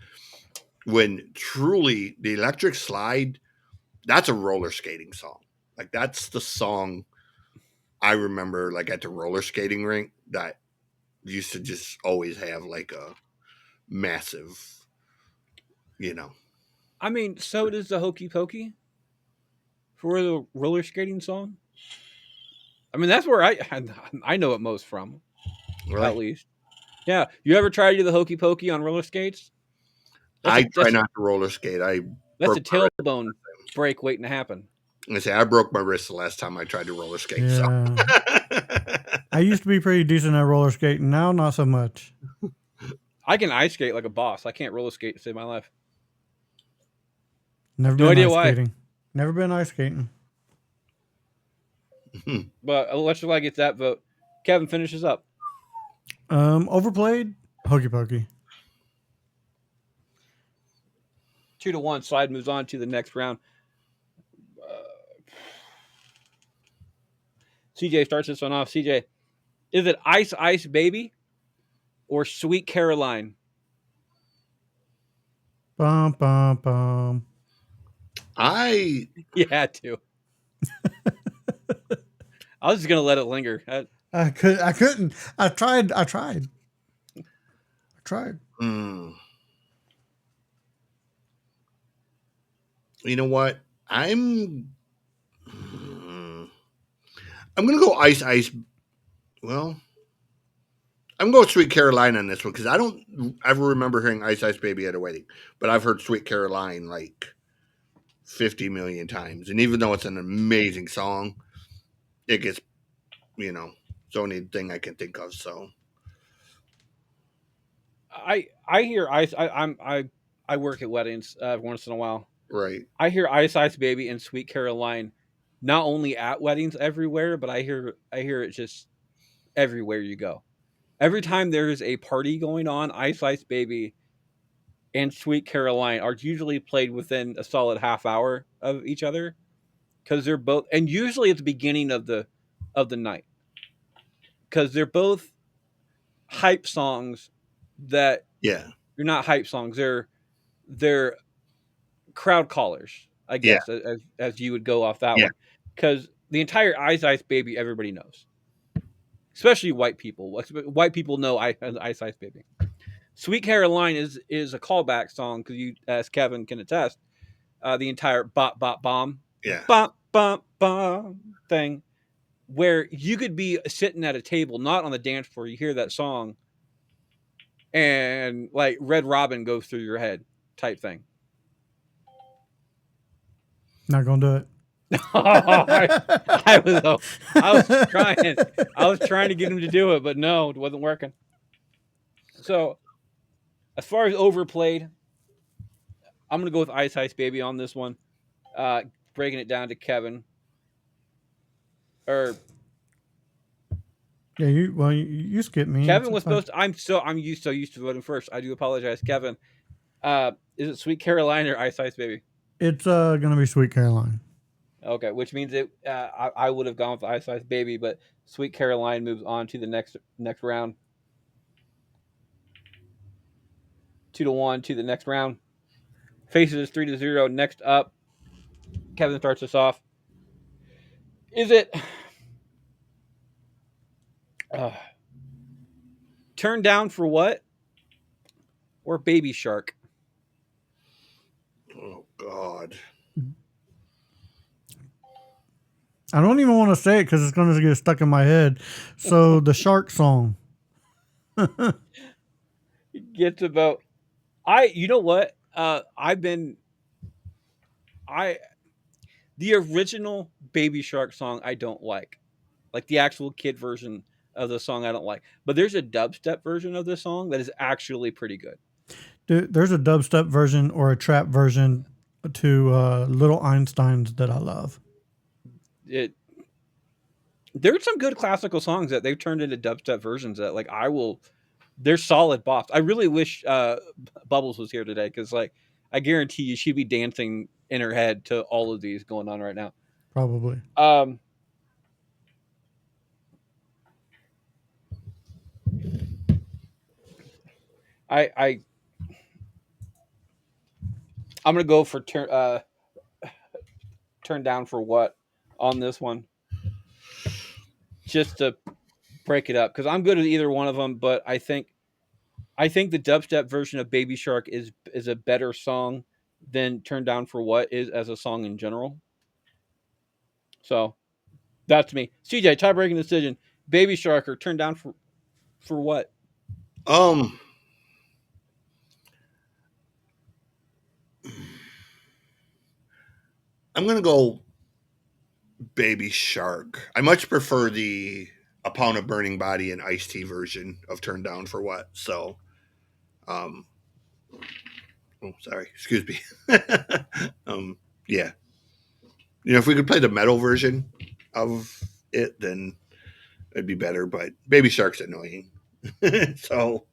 when truly the electric slide, that's a roller skating song. Like that's the song I remember like at the roller skating rink that used to just always have like a massive, you know. I mean, so does the hokey pokey for the roller skating song. I mean, that's where I know it most from, at Really? least. Yeah, you ever try to do the hokey pokey on roller skates? That's I a try not to roller skate. I that's broke a my wrist. tailbone break waiting to happen. I say I broke my wrist the last time I tried to roller skate. So Yeah. I used to be pretty decent at roller skating. Now, not so much. I can ice skate like a boss. I can't roller skate to save my life. Never No been idea ice why, skating. Never been ice skating. but Electrolyte gets that vote. Kevin finishes up Overplayed. Hokey pokey. 2-1. Slide moves on to the next round. CJ starts this one off. CJ, is it Ice Ice Baby or Sweet Caroline? Bum bum bum. I You had to. I was just gonna let it linger. I couldn't. I tried. I tried. I tried. mm, you know what? Mm, I'm gonna go ice ice. Well, I'm going Sweet Caroline on this one because I don't ever remember hearing Ice Ice Baby at a wedding, but I've heard Sweet Caroline like 50 million times, and even though it's an amazing song, it gets it's the only thing I can think of. So I hear Ice. I work at weddings once in a while. right, I hear Ice Ice Baby and Sweet Caroline, not only at weddings everywhere, but I hear it just everywhere you go. Every time there's a party going on, Ice Ice Baby and Sweet Caroline are usually played within a solid half hour of each other because they're both, and usually at the beginning of the night because they're both hype songs that Yeah. you're not hype songs. They're crowd callers, I Yeah. guess, as you would go off that Yeah. one, because the entire Ice Ice Baby everybody knows, especially white people. White people know Ice Ice Baby. Sweet Caroline is a callback song because you, as Kevin can attest, the entire bop bop bomb Yeah. bop bop bomb thing, where you could be sitting at a table, not on the dance floor, you hear that song, and like Red Robin goes through your head, type thing. Not gonna do it. I was I was trying to get him to do it, but no, it wasn't working. So as far as overplayed, I'm gonna go with Ice Ice Baby on this one. Uh, Breaking it down to Kevin, or Yeah, you skipped me. Kevin It's was fine. supposed to. I'm so used to voting first. I do apologize, Kevin. Is it Sweet Caroline or Ice Ice Baby? It's gonna be Sweet Caroline. Okay, which means it. I would have gone with Ice Ice Baby, but Sweet Caroline moves on to the next round. 2-1 to the next round. Faces 3-0. Next up, Kevin starts us off. Is it uh, Turn Down for What or Baby Shark? Oh God. I don't even want to say it because it's gonna get stuck in my head. So the shark song. It gets about. You know what? I've been. I The original Baby Shark song I don't like the actual kid version of the song I don't like. But there's a dubstep version of this song that is actually pretty good. Dude, there's a dubstep version or a trap version to Little Einsteins that I love. It There's some good classical songs that they've turned into dubstep versions that like I will. They're solid bops. I really wish Bubbles was here today because like I guarantee you she'd be dancing in her head to all of these going on right now. Probably. Um, I I'm gonna go for turn down for what on this one, just to break it up because I'm good at either one of them. But I think the dubstep version of Baby Shark is a better song than Turn Down for What is as a song in general. So that's me. CJ, tie breaking decision. Baby Shark or Turn Down for what? Um, I'm gonna go Baby Shark. I much prefer the A Pound of Burning Body and Iced Tea version of Turn Down for What. So, um, oh, sorry, excuse me. Yeah, if we could play the metal version of it, then it'd be better. But Baby Shark's annoying, so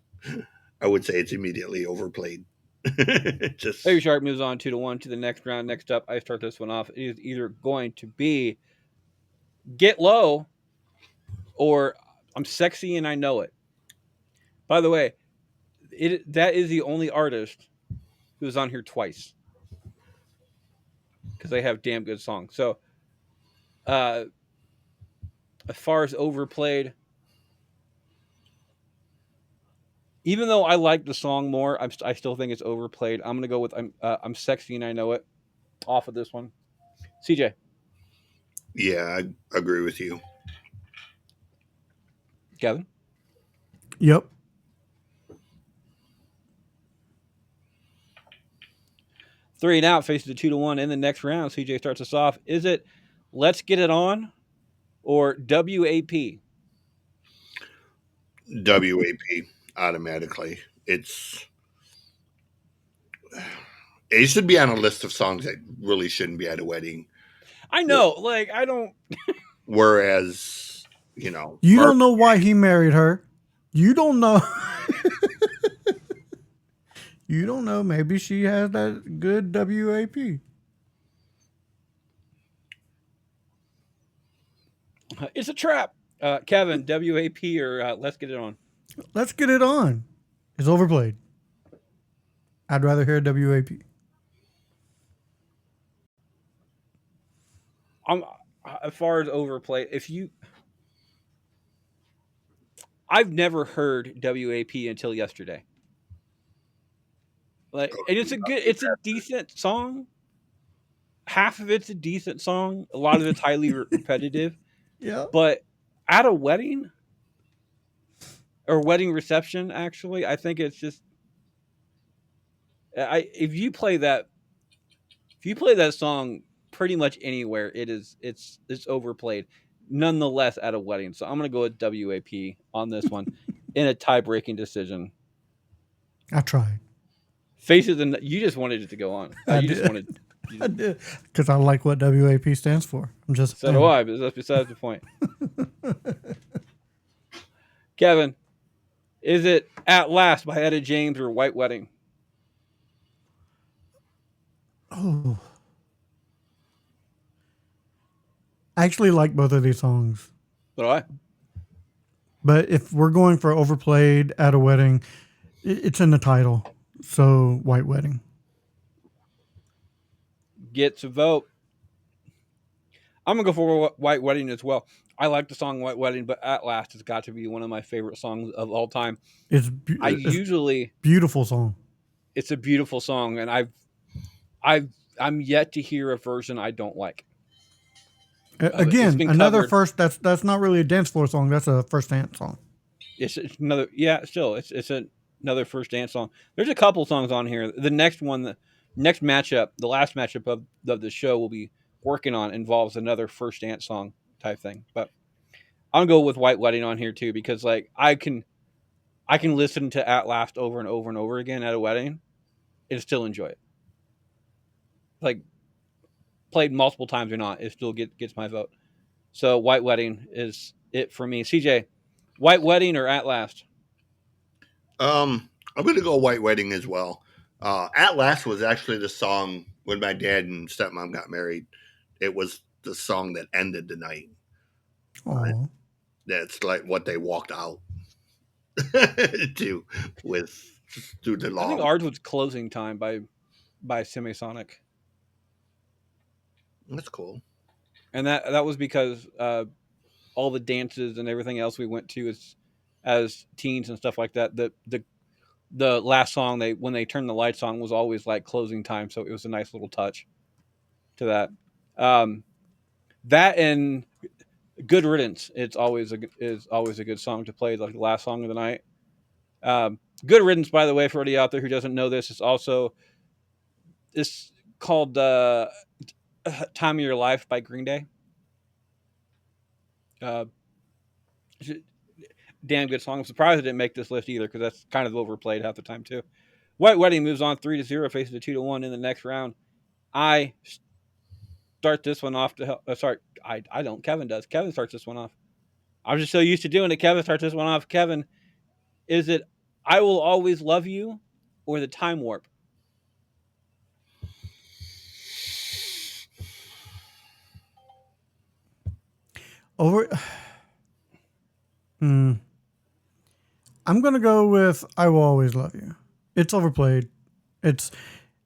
I would say it's immediately overplayed. Baby Just Shark moves on 2-1 to the next round. Next up, I start this one off. It is either going to be Get Low or I'm Sexy and I Know It. By the way, that is the only artist who's on here twice because they have damn good songs. So, uh, as far as overplayed, even though I like the song more, I still think it's overplayed. I'm gonna go with I'm Sexy and I Know It off of this one. CJ, yeah, I agree with you. Kevin, Yep. 3 and out faces a 2-1 in the next round. CJ starts us off. Is it Let's Get It On or WAP? WAP automatically. It should be on a list of songs that really shouldn't be at a wedding. I know, like I don't. Whereas, You Mark, don't know why he married her. You don't know. You don't know. Maybe she has that good WAP. It's a trap. Kevin, WAP or Let's Get It On? Let's get it on. It's overplayed. I'd rather hear WAP. I'm as far as overplayed. If you, I've never heard WAP until yesterday. Like, and it's a decent song. Half of it's a decent song. A lot of it's highly repetitive. Yeah. But at a wedding or wedding reception, actually, I think it's just I if you play that song pretty much anywhere, it's overplayed. Nonetheless, at a wedding, so I'm gonna go with WAP on this one in a tie breaking decision. I tried. Faces and you just wanted it to go on. I You just did. wanted. I did. Because I like what WAP stands for. I'm just a So do fan. I, but that's besides the point. Kevin, is it At Last by Etta James or White Wedding? Oh. I actually like both of these songs. So do I. But if we're going for overplayed at a wedding, it's in the title. So, White Wedding. Gets a vote. I'm gonna go for White Wedding as well. I like the song White Wedding, but At Last has got to be one of my favorite songs of all time. I It's usually beautiful song. it's a beautiful song, and I've I'm yet to hear a version I don't like of it. It's Again, been another covered. first. That's not really a dance floor song. That's a first dance song. It's another still another first dance song. There's a couple songs on here. The next one, the next matchup, the last matchup of the show we'll be working on involves another first dance song type thing. But I'll go with White Wedding on here too because like I can listen to At Last over and over and over again at a wedding and still enjoy it. Like played multiple times or not, it still gets my vote. So White Wedding is it for me. CJ, White Wedding or At Last? I'm gonna go White Wedding as well. At Last was actually the song when my dad and stepmom got married. It was the song that ended the night. Oh, That's like what they walked out to with through the I think long. ours was Closing Time by Semisonic, That's cool. and that was because all the dances and everything else we went to as teens and stuff like that. The last song they when they turned the lights on was always like Closing Time, so it was a nice little touch to that. Um, that and Good Riddance. Is always a good song to play, like the last song of the night. Good Riddance, by the way, for anybody out there who doesn't know this, is also it's called "Time of Your Life" by Green Day. Uh, damn good song. I'm surprised it didn't make this list either because that's kind of overplayed half the time too. White Wedding moves on 3-0, faces a 2-1 in the next round. I start this one off to help. Sorry, I don't. Kevin does. Kevin starts this one off. I'm just so used to doing it. Kevin starts this one off. Kevin, is it "I Will Always Love You" or "The Time Warp"? over. Hmm. I'm gonna go with "I Will Always Love You." It's overplayed. It's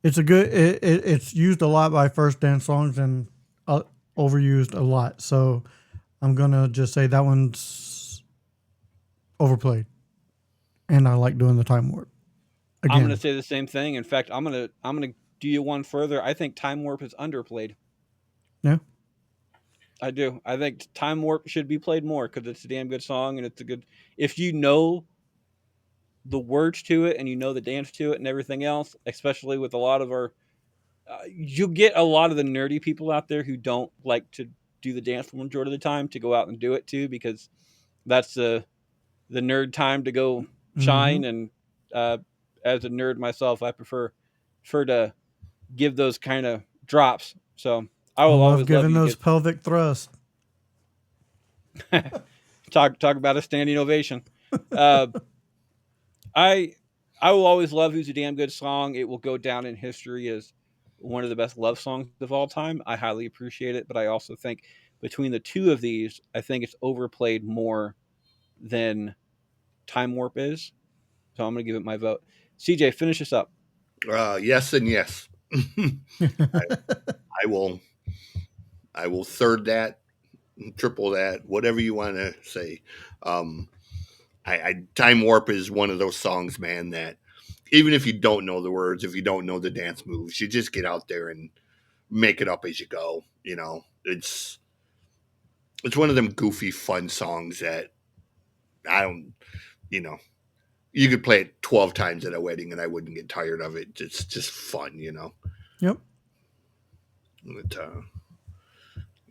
it's a good. It's used a lot by first dance songs and uh, overused a lot. So I'm gonna just say that one's overplayed, and I like doing the time warp I'm gonna again. say the same thing. In fact, I'm gonna do you one further. I think Time Warp is underplayed. Yeah. I do. I think Time Warp should be played more because it's a damn good song and it's a good. If you know the words to it and you know the dance to it and everything else, especially with a lot of our, you get a lot of the nerdy people out there who don't like to do the dance for the majority of the time to go out and do it too because that's the nerd time to go Mm-hmm. shine. And uh, as a nerd myself, I prefer to give those kind of drops. So I I will love always love giving you. those Get pelvic thrusts. talk about a standing ovation. Uh, I I will always love you's a damn good song. It will go down in history as one of the best love songs of all time. I highly appreciate it, but I also think between the two of these, I think it's overplayed more than Time Warp is. So I'm going to give it my vote. CJ, finish us up. Yes and yes. I will. I will third that, triple that, whatever you want to say. Um, Time Warp is one of those songs, man, that even if you don't know the words, if you don't know the dance moves, you just get out there and make it up as you go. You know, it's one of them goofy, fun songs that I don't. You know, you could play it 12 times at a wedding and I wouldn't get tired of it. It's just fun. Yep. But,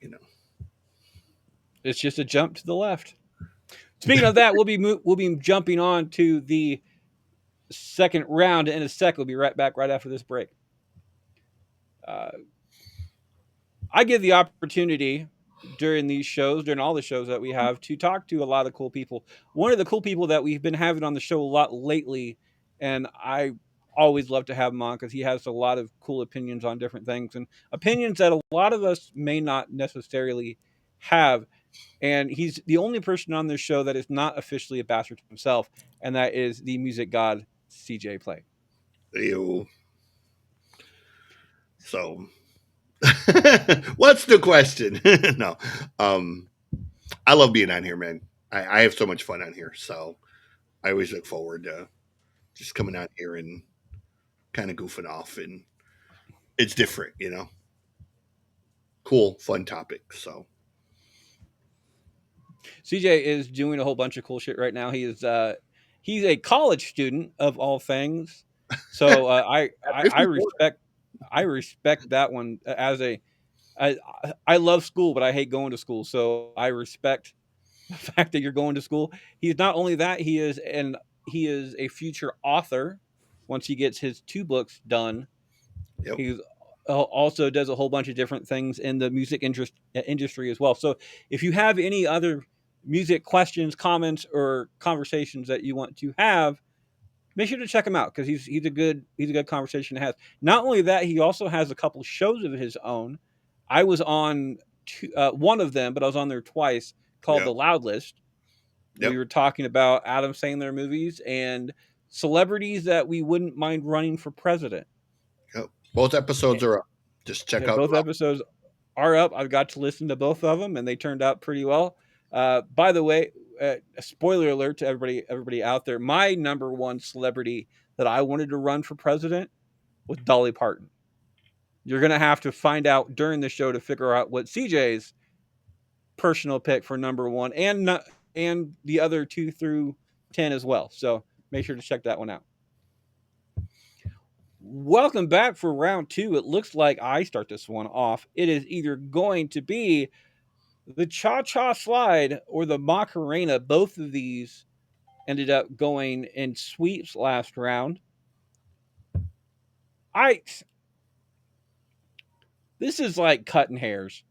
you know. It's just a jump to the left. Speaking of that, we'll be jumping on to the second round in a sec. We'll be right back right after this break. Uh, I give the opportunity during these shows, during all the shows that we have, to talk to a lot of cool people. One of the cool people that we've been having on the show a lot lately, and I always love to have him on because he has a lot of cool opinions on different things and opinions that a lot of us may not necessarily have. And he's the only person on this show that is not officially a bastard himself, and that is the music god CJ Play. Ew. So, what's the question? No. I love being on here, man. I have so much fun on here. So, I always look forward to just coming out here and kind of goofing off. And it's different. Cool, fun topic. So, CJ is doing a whole bunch of cool shit right now. He's a college student of all things. So I respect that one as a I I love school, but I hate going to school. So I respect the fact that you're going to school. He's not only that, he is a future author once he gets his 2 books done. yep. He also does a whole bunch of different things in the music industry as well. So if you have any other music questions, comments, or conversations that you want to have, make sure to check him out because he's a good conversation to have. Not only that, he also has a couple shows of his own. I was on one of them, but I was on there twice, called Yep. The Loud List. We Yep. were talking about Adam Sandler movies and celebrities that we wouldn't mind running for president. Yep. Both episodes are up. Just check Yeah, out. both episodes are up. I've got to listen to both of them, and they turned out pretty well. By the way, spoiler alert to everybody out there. My number one celebrity that I wanted to run for president was Dolly Parton. You're gonna have to find out during the show to figure out what CJ's personal pick for number one and the other 2 through 10 as well. So make sure to check that one out. Welcome back for round two. It looks like I start this one off. It is either going to be the Cha Cha Slide or the Macarena. Both of these ended up going in sweeps last round. I This is like cutting hairs.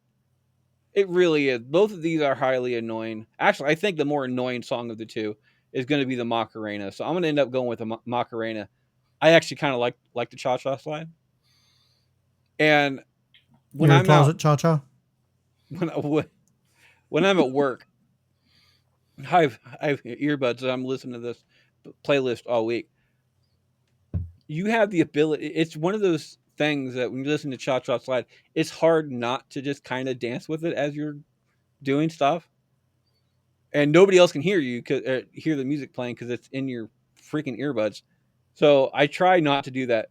It really is. Both of these are highly annoying. Actually, I think the more annoying song of the two is going to be the Macarena. So I'm going to end up going with the Macarena. I actually kind of like the Cha Cha Slide. And when You're a I'm out, closet cha cha. when when I'm at work, I have earbuds and I'm listening to this playlist all week. You have the ability. It's one of those things that when you listen to Cha Cha Slide, it's hard not to just kind of dance with it as you're doing stuff, and nobody else can hear you hear the music playing because it's in your freaking earbuds. So I try not to do that.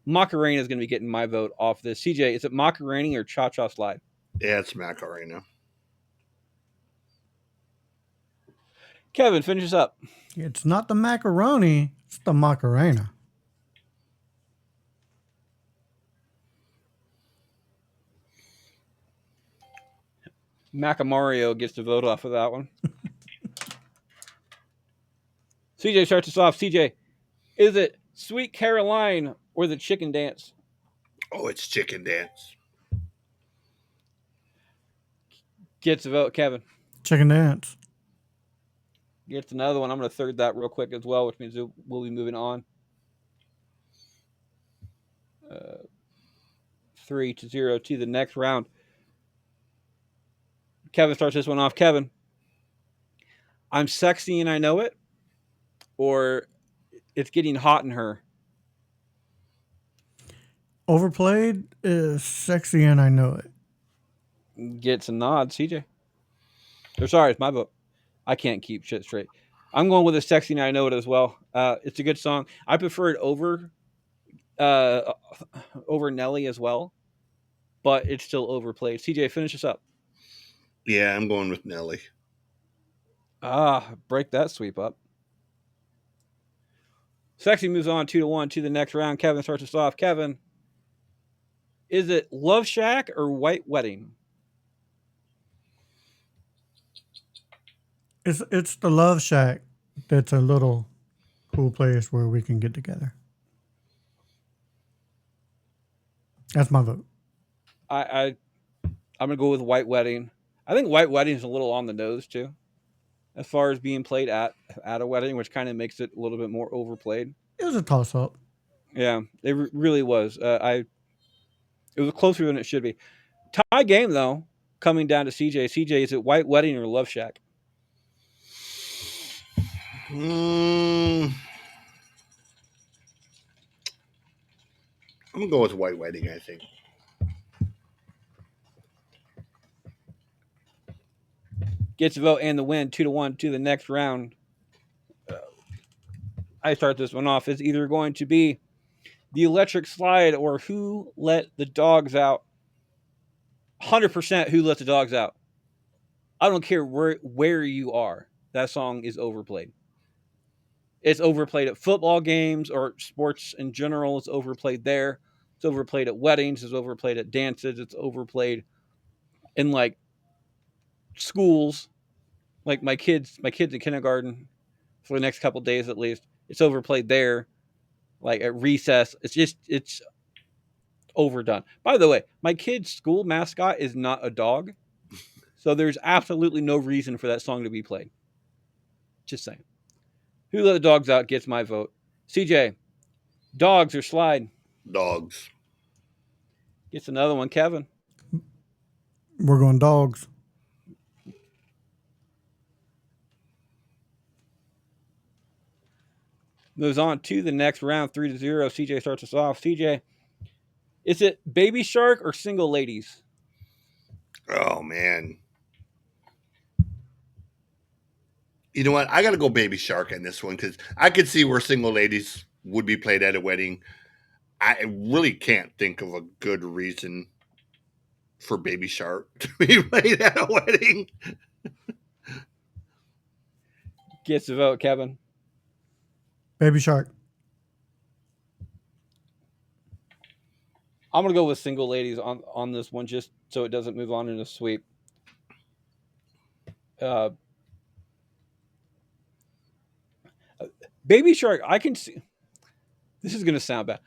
Macarena is going to be getting my vote off this. CJ, is it Macarena or Cha Cha Slide? Yeah, it's Macarena. Kevin, finish us up. It's not the macaroni, it's the Macarena. Macamario gets to vote off of that one. CJ starts us off. CJ, is it Sweet Caroline or the Chicken Dance? Oh, it's Chicken Dance. Gets a vote. Kevin Chicken dance. gets another one. I'm going to third that real quick as well, which means we'll be moving on. 3-0 to the next round. Kevin starts this one off. Kevin, I'm sexy and I know it, or it's getting hot in her? Overplayed is sexy and I know it. Gets a nod, CJ. Or sorry, it's my vote. I can't keep shit straight. I'm going with a sexy and I know it as well. It's a good song. I prefer it uh, over Nelly as well, but it's still overplayed. CJ, finish us up. Yeah, I'm going with Nelly. Break that sweep up. Sexy moves on 2-1 to the next round. Kevin starts us off. Kevin, is it Love Shack or White Wedding? It's the Love Shack that's a little cool place where we can get together. That's my vote. I I'm gonna go with White Wedding. I think White Wedding is a little on the nose too, as far as being played at a wedding, which kind of makes it a little bit more overplayed. It was a toss up. Yeah, it really was. It was closer than it should be. Tie game though, coming down to CJ. CJ, is it White Wedding or Love Shack? Mm, I'm gonna go with White Wedding. I think. Gets a vote and the win 2-1 to the next round. I start this one off. It's either going to be the electric slide or who let the dogs out. 100% who let the dogs out. I don't care where you are. That song is overplayed. It's overplayed at football games or sports in general. It's overplayed there. It's overplayed at weddings. It's overplayed at dances. It's overplayed in like schools. Like my kids in kindergarten for the next couple days at least. It's overplayed there. Like at recess. It's overdone. By the way, my kid's school mascot is not a dog. So there's absolutely no reason for that song to be played. Just saying. Who let the dogs out gets my vote. CJ, dogs or slide? Dogs. Gets another one. Kevin We're going dogs. moves on to the next round, 3-0. CJ starts us off. CJ, is it Baby Shark or Single Ladies? Oh man. You know what? I got to go Baby Shark on this one because I could see where Single Ladies would be played at a wedding. I really can't think of a good reason for Baby Shark to be played at a wedding. Gets the vote, Kevin. Baby Shark. I'm gonna go with Single Ladies on this one, just so it doesn't move on in a sweep. Uh, Baby Shark, I can see. This is gonna sound bad.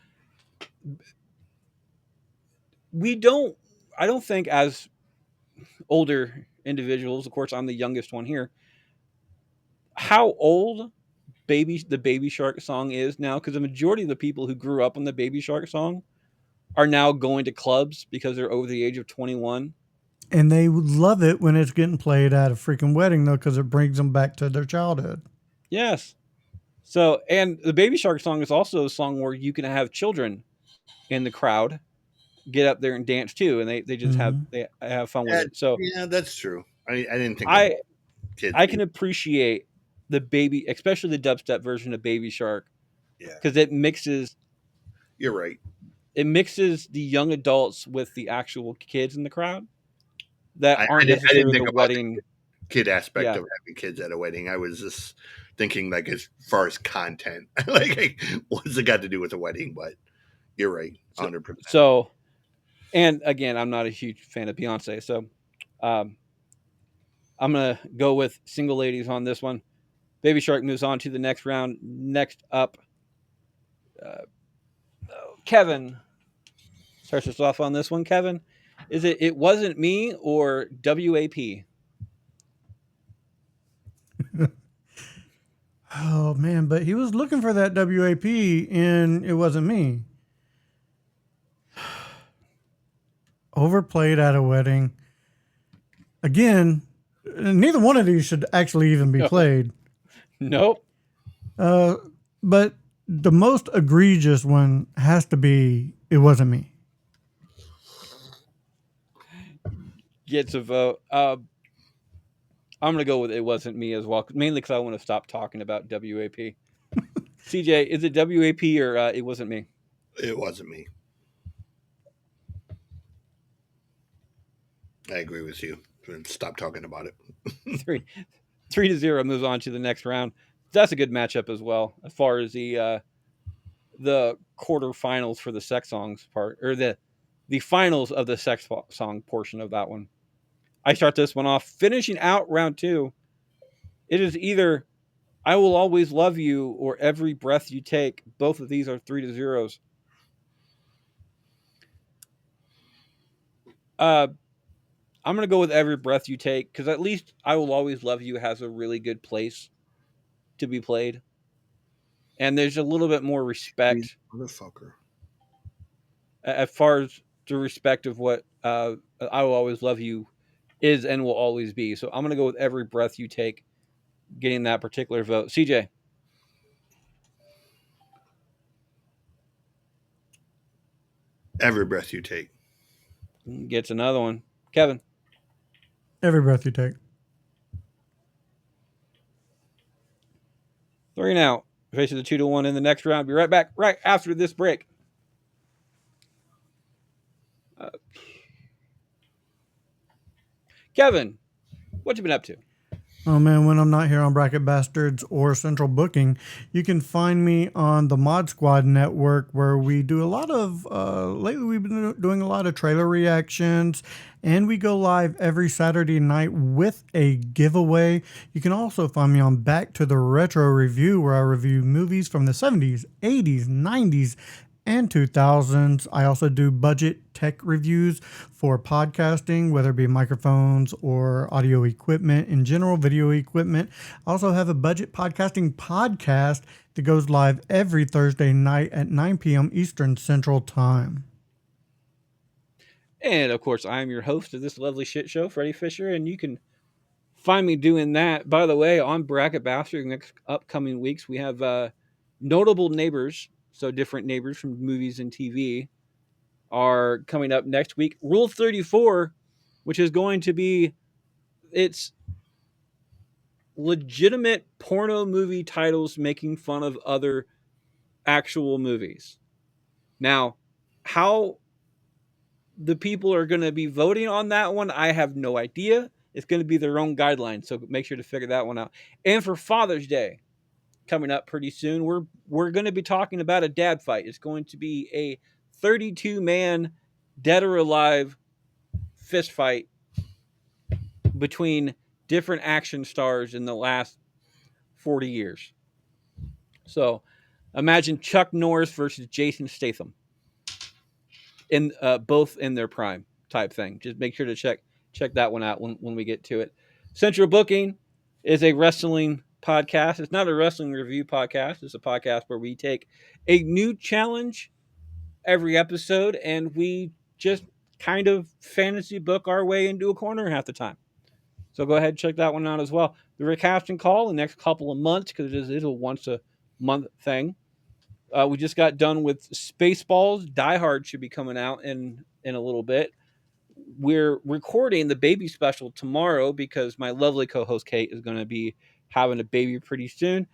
We don't. I don't think as older individuals. Of course, I'm the youngest one here. How old the Baby Shark song is now? Because the majority of the people who grew up on the Baby Shark song are now going to clubs because they're over the age of 21. And they love it when it's getting played at a freaking wedding, though, because it brings them back to their childhood. Yes. So, and the Baby Shark song is also a song where you can have children in the crowd get up there and dance too, and they just they have fun with it. So, Yeah, that's true. I didn't think about I kids. I can appreciate the baby, especially the dubstep version of Baby Shark, Yeah, because you're right. it mixes the young adults with the actual kids in the crowd that I aren't didn't necessarily think the about wedding. the kid aspect Yeah. of having kids at a wedding. I was just thinking like as far as content, like what's it got to do with a wedding? But you're right, So, 100%. so and again, I'm not a huge fan of Beyonce, so um, I'm gonna go with Single Ladies on this one. Baby Shark moves on to the next round. Next up, uh, Kevin starts us off on this one. Kevin, is it It Wasn't Me or WAP? Oh, man. But he was looking for that WAP, and it wasn't me. Overplayed at a wedding. Again, neither one of these should actually even be No. played. Nope. Uh, but the most egregious one has to be "It Wasn't Me." Gets a vote. I'm gonna go with "It Wasn't Me" as well, mainly because I want to stop talking about WAP. CJ, is it WAP or "It Wasn't Me"? It wasn't me. I agree with you. Stop talking about it. Three, 3-0 moves on to the next round. That's a good matchup as well, as far as the quarterfinals for the sex songs part, or the finals of the sex song portion of that one. I start this one off, finishing out round two. It is either "I Will Always Love You" or "Every Breath You Take." Both of these are 3-0s. Uh, I'm gonna go with "Every Breath You Take" because at least "I Will Always Love You" has a really good place to be played, and there's a little bit more Sweet respect motherfucker. as far as the respect of what "I Will Always Love You" is and will always be. So I'm gonna go with "Every Breath You Take" getting that particular vote. CJ Every breath you take. gets another one. Kevin, Every breath you take. 3 now. Facing the 2-1 in the next round. Be right back right after this break. Uh, Kevin, what you been up to? Oh man, when I'm not here on Bracket Bastards or Central Booking, you can find me on the Mod Squad network where we do a lot of, lately we've been doing a lot of trailer reactions, and we go live every Saturday night with a giveaway. You can also find me on Back to the Retro Review where I review movies from the 70s, 80s, 90s, and 2000s. I also do budget tech reviews for podcasting, whether it be microphones or audio equipment in general, video equipment. I also have a budget podcasting podcast that goes live every Thursday night at 9 p.m. Eastern Central Time. And of course, I am your host of this lovely shit show, Freddie Fisher, and you can find me doing that. By the way, on Bracket Bastard, next upcoming weeks, we have notable neighbors, so different neighbors from movies and TV, are coming up next week. Rule 34, which is going to be it's legitimate porno movie titles making fun of other actual movies. Now, how the people are going to be voting on that one, I have no idea. It's going to be their own guidelines, so make sure to figure that one out. And for Father's Day coming up pretty soon, we're going to be talking about a dad fight. It's going to be a 32-man dead or alive fist fight between different action stars in the last 40 years. So imagine Chuck Norris versus Jason Statham, in both in their prime type thing. Just make sure to check that one out when we get to it. Central Booking is a wrestling podcast. It's not a wrestling review podcast. It's a podcast where we take a new challenge every episode and we just kind of fantasy book our way into a corner half the time. So go ahead and check that one out as well. The recasting call in the next couple of months, because it is a once a month thing. We just got done with Spaceballs. Die Hard should be coming out in a little bit. We're recording the baby special tomorrow because my lovely co-host Kate is going to be having a baby pretty soon.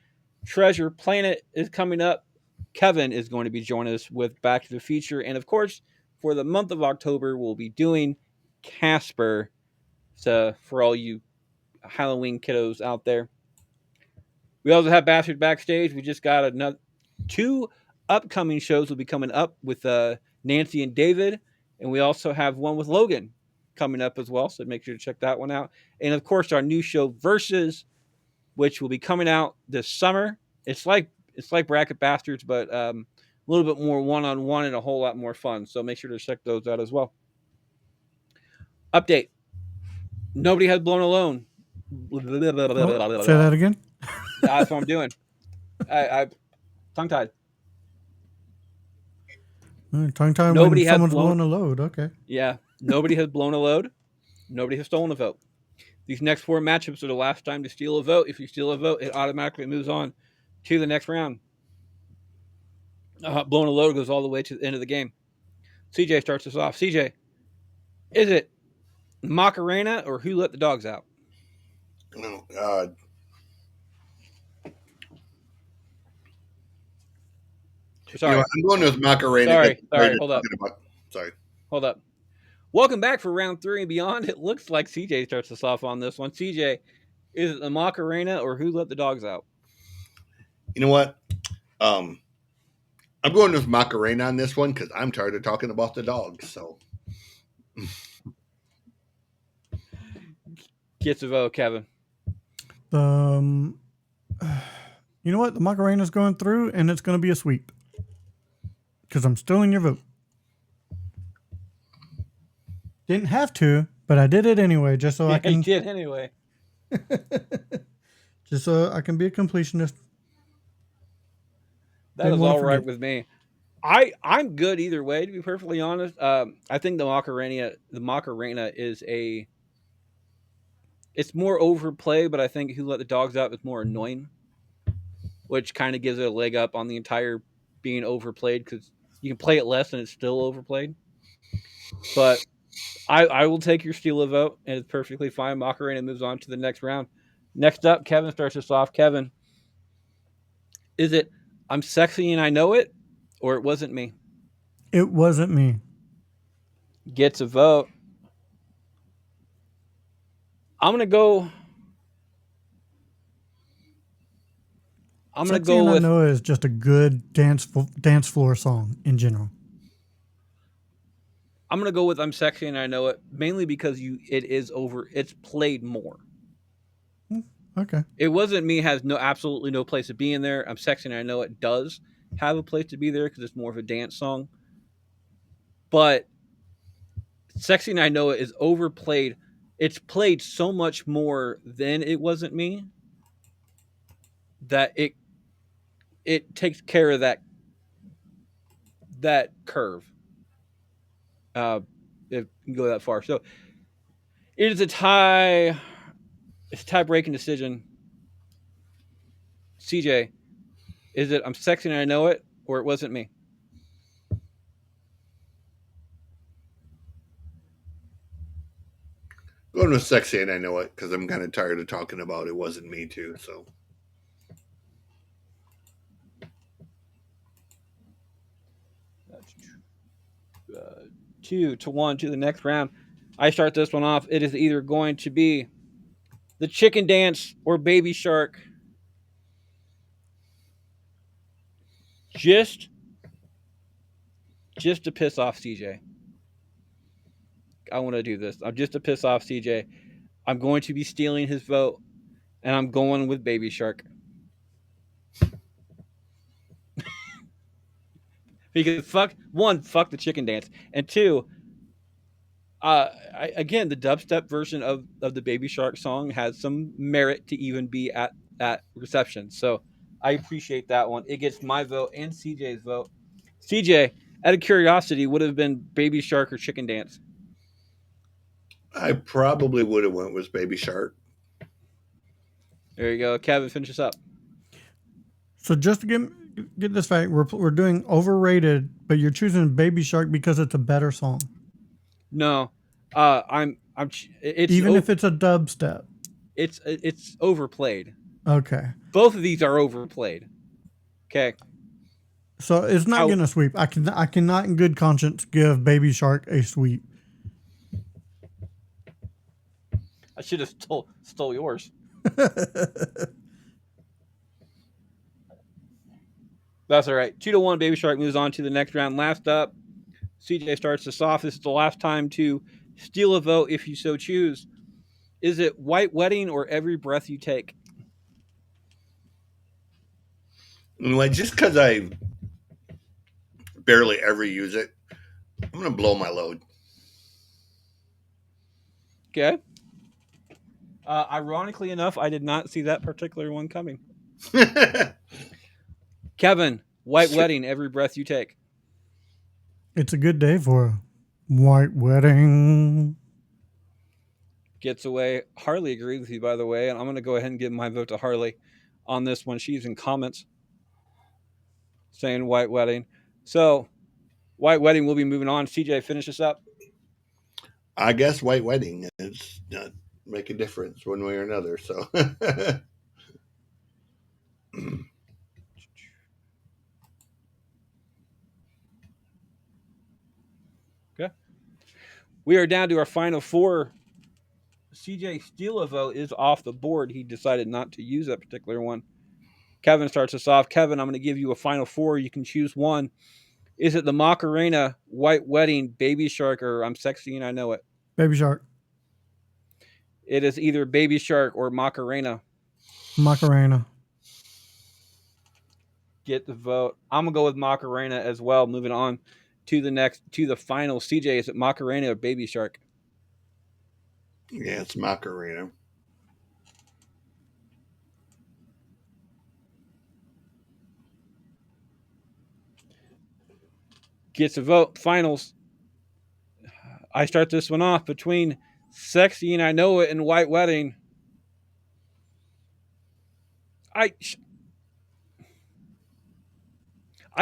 Treasure Planet is coming up. Kevin is going to be joining us with Back to the Future, and of course, for the month of October, we'll be doing Casper. So for all you Halloween kiddos out there. We also have Bastard Backstage. We just got another two upcoming shows will be coming up with Nancy and David, and we also have one with Logan coming up as well. So make sure to check that one out. And of course, our new show Versus, which will be coming out this summer. It's like Bracket Bastards, but a little bit more one-on-one and a whole lot more fun. So make sure to check those out as well. Update: Nobody has blown alone. Oh, say that again. That's what I'm doing. I tongue tied. Tongue time when Nobody has someone's blown. blowing a load. Okay. Yeah, nobody has blown a load. Nobody has stolen a vote. These next four matchups are the last time to steal a vote. If you steal a vote, it automatically moves on to the next round. Blowing a load goes all the way to the end of the game. CJ starts us off. CJ, is it Macarena or Who Let the Dogs Out? Oh God. You know Sorry. what? I'm going with Macarena because Sorry. I'm tired Sorry. of Hold up. talking about. Sorry. Hold up. Welcome back for round 3 and beyond. It looks like CJ starts us off on this one. CJ, is it the Macarena or Who Let the Dogs Out? You know what? Um, I'm going with Macarena on this one because I'm tired of talking about the dogs. So Gets a vote, Kevin. You know what? The Macarena's going through, and it's going to be a sweep because I'm still in your vote. Didn't have to, but I did it anyway, just so I He can. did anyway. Just so I can be a completionist. That Didn't is want to all right forget. with me. I'm good either way, to be perfectly honest. I think the Macarena is it's more overplay, but I think Who Let the Dogs Out is more annoying, which kind of gives it a leg up on the entire being overplayed because you can play it less and it's still overplayed. But I will take your steal a vote, and it's perfectly fine. Macarena moves on to the next round. Next up, Kevin starts us off. Kevin, is it I'm sexy and I know it, or it wasn't me? It wasn't me. Gets a vote. I'm gonna go. I'm gonna Sexy go and I with. Know is just a good dance floor song in general. I'm gonna go with I'm sexy and I know it, mainly because it is over. It's played more. Okay. It wasn't me has no absolutely no place to be in there. I'm sexy and I know it does have a place to be there because it's more of a dance song. But sexy and I know it is overplayed. It's played so much more than it wasn't me that it takes care of that curve. Uh, if you can go that far. So it is a tie. It's a tie breaking decision. CJ, is it I'm sexy and I know it, or it wasn't me? going with Sexy and I Know It because I'm kind of tired of talking about it. Wasn't me too. So 2-1 to the next round. I start this one off. It is either going to be the chicken dance or Baby Shark. Just just to piss off CJ. I want to do this. I'm just to piss off CJ. I'm going to be stealing his vote, and I'm going with Baby Shark because fuck the chicken dance, and two, again, the dubstep version of the Baby Shark song has some merit to even be at reception. So I appreciate that one. It gets my vote and CJ's vote. CJ, out of curiosity, would have been Baby Shark or Chicken Dance. I probably would have went with Baby Shark. There you go. Kevin, finish us up. So just to get this fact, we're doing overrated, but you're choosing Baby Shark because it's a better song, No, I'm. even if it's a dubstep. It's overplayed. Okay. Both of these are overplayed. Okay. So it's not How getting a sweep. I cannot in good conscience give Baby Shark a sweep. I should have stole yours. That's all right. 2-1. Baby Shark moves on to the next round. Last up, CJ starts us off. This is the last time to steal a vote if you so choose. Is it White Wedding or Every Breath You Take? Anyway, just because I barely ever use it, I'm gonna blow my load. Okay. Ironically enough, I did not see that particular one coming. Kevin, White Wedding, Every Breath You Take. It's a good day for a white wedding. Gets away. Harley agrees with you, by the way, and I'm going to go ahead and give my vote to Harley on this one. She's in comments. saying White Wedding. So White Wedding will be moving on. CJ, finish this up. I guess white wedding is not make a difference one way or another. So Okay. We are down to our final four. CJ steal a vote is off the board. He decided not to use that particular one. Kevin starts us off. Kevin, I'm going to give you a final four. You can choose one. Is it the Macarena, White Wedding, Baby Shark, or I'm Sexy and I Know It? Baby Shark. It is either Baby Shark or Macarena. Macarena. Get the vote. I'm going to go with Macarena as well. Moving on to the final. CJ, is it Macarena or Baby Shark? yeah, it's Macarena. Gets a vote. Finals. I start this one off between Sexy and I Know It and White Wedding. I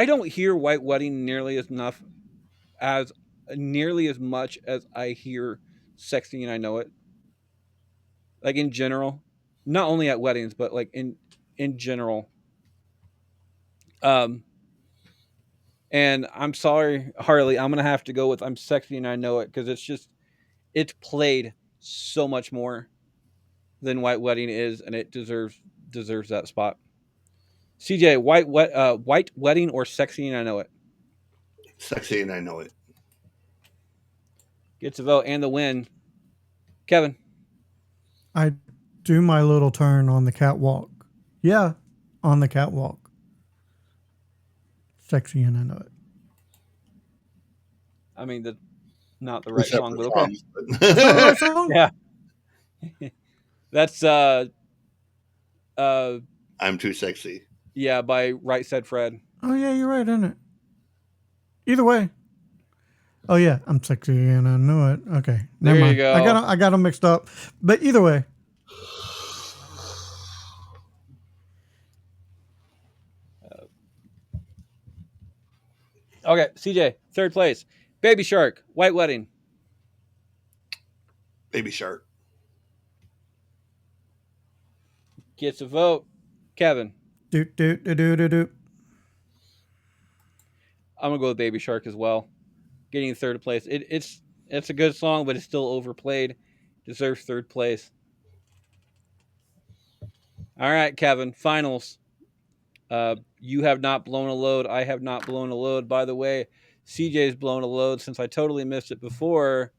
don't hear White Wedding nearly as much as I hear Sexy and I Know It. Like in general, not only at weddings, but like in general. Um, and I'm sorry, Harley, I'm gonna have to go with I'm Sexy and I Know It because it's played so much more than White Wedding is, and it deserves that spot. CJ, White Wedding or Sexy and I Know It? Sexy and I Know It. Gets a vote and the win. Kevin. I do my little turn on the catwalk. Yeah, on the catwalk. Sexy and I Know It. I mean, that's not the Two right song, separate but okay. songs. Is that the right song? Yeah. That's I'm too sexy. yeah, by Right Said Fred. Oh yeah, you're right, isn't it? Either way. Oh yeah, I'm sexy and I know it. Okay, There never you mind. go. I got them mixed up. But either way, Okay, CJ, third place. Baby Shark, White Wedding. Baby Shark. Gets a vote. Kevin. doot doot doot doot doot. Doot. I'm gonna go with Baby Shark as well. Getting third place. It's a good song, but it's still overplayed. Deserves third place. All right, Kevin. Finals. You have not blown a load. I have not blown a load. By the way, CJ's blown a load since I totally missed it before.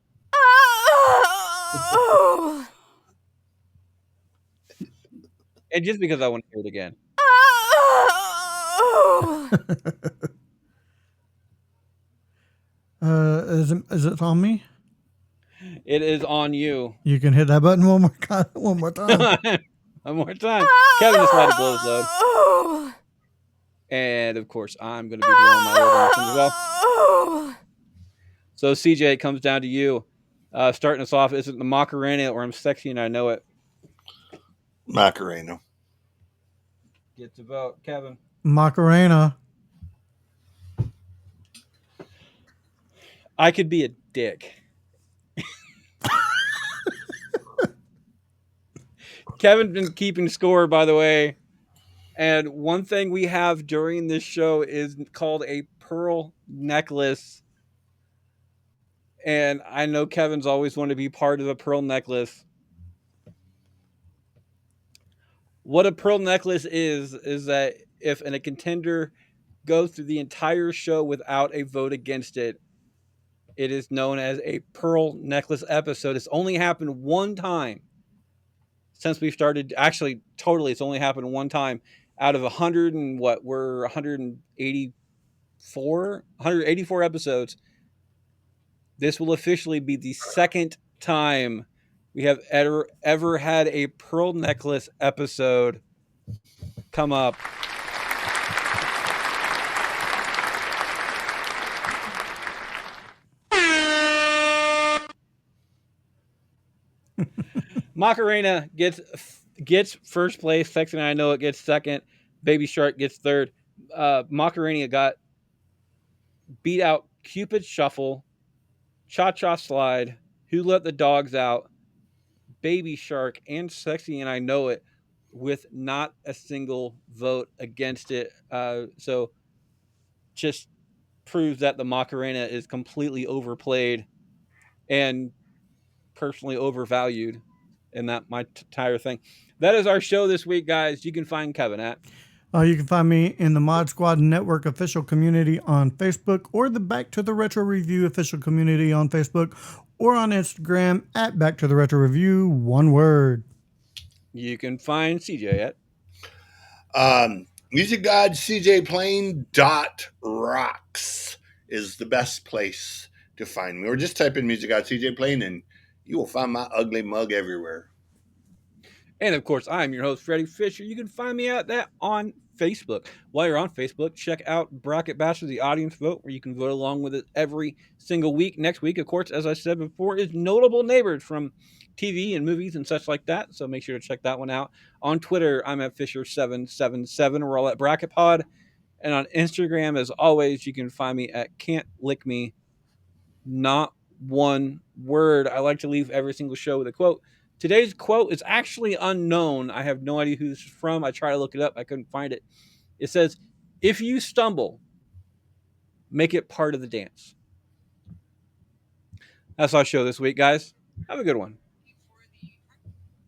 And just because I want to hear it again. Is it on me? It is on you. You can hit that button one more time. One more time. Kevin decided to blow his load. And of course, I'm going to be blowing my load on this one as well. So CJ, it comes down to you. Starting us off, is it the Macarena or I'm Sexy and I Know It? Macarena. Get to vote. Kevin. Macarena. I could be a dick. Kevin's been keeping score, by the way. And one thing we have during this show is called a pearl necklace. And I know Kevin's always wanted to be part of a pearl necklace. What a pearl necklace is that if a contender goes through the entire show without a vote against it, it is known as a pearl necklace episode. It's only happened one time since we started. Actually, totally, it's only happened one time out of 100 and what? We're 184 episodes. This will officially be the second time we have ever had a pearl necklace episode come up. Macarena gets first place. Sexy and I Know It gets second. Baby Shark gets third. Macarena got beat out Cupid Shuffle, Cha Cha Slide, Who Let the Dogs Out, Baby Shark, and Sexy and I Know It with not a single vote against it. So just proves that the Macarena is completely overplayed and personally overvalued in that my entire thing. That is our show this week, guys. You can find Kevin at. You can find me in the Mod Squad Network official community on Facebook, or the Back to the Retro Review official community on Facebook, or on Instagram at Back to the Retro Review, one word. You can find CJ at. Music God CJ Plain dot rocks is the best place to find me. Or just type in Music God CJ Plain and you will find my ugly mug everywhere. And of course, I'm your host, Freddie Fisher. You can find me at that on Facebook. While you're on Facebook, check out Bracket Bashers, the audience vote, where you can vote along with it every single week. Next week, of course, as I said before, is Notable Neighbors from TV and movies and such like that. So make sure to check that one out. On Twitter, I'm at Fisher777. We're all at Bracket Pod. And on Instagram, as always, you can find me at Can't Lick Me. Not one word. I like to leave every single show with a quote. Today's quote is actually unknown. I have no idea who this is from. I tried to look it up. I couldn't find it. It says, if you stumble, make it part of the dance. That's our show this week, guys. Have a good one.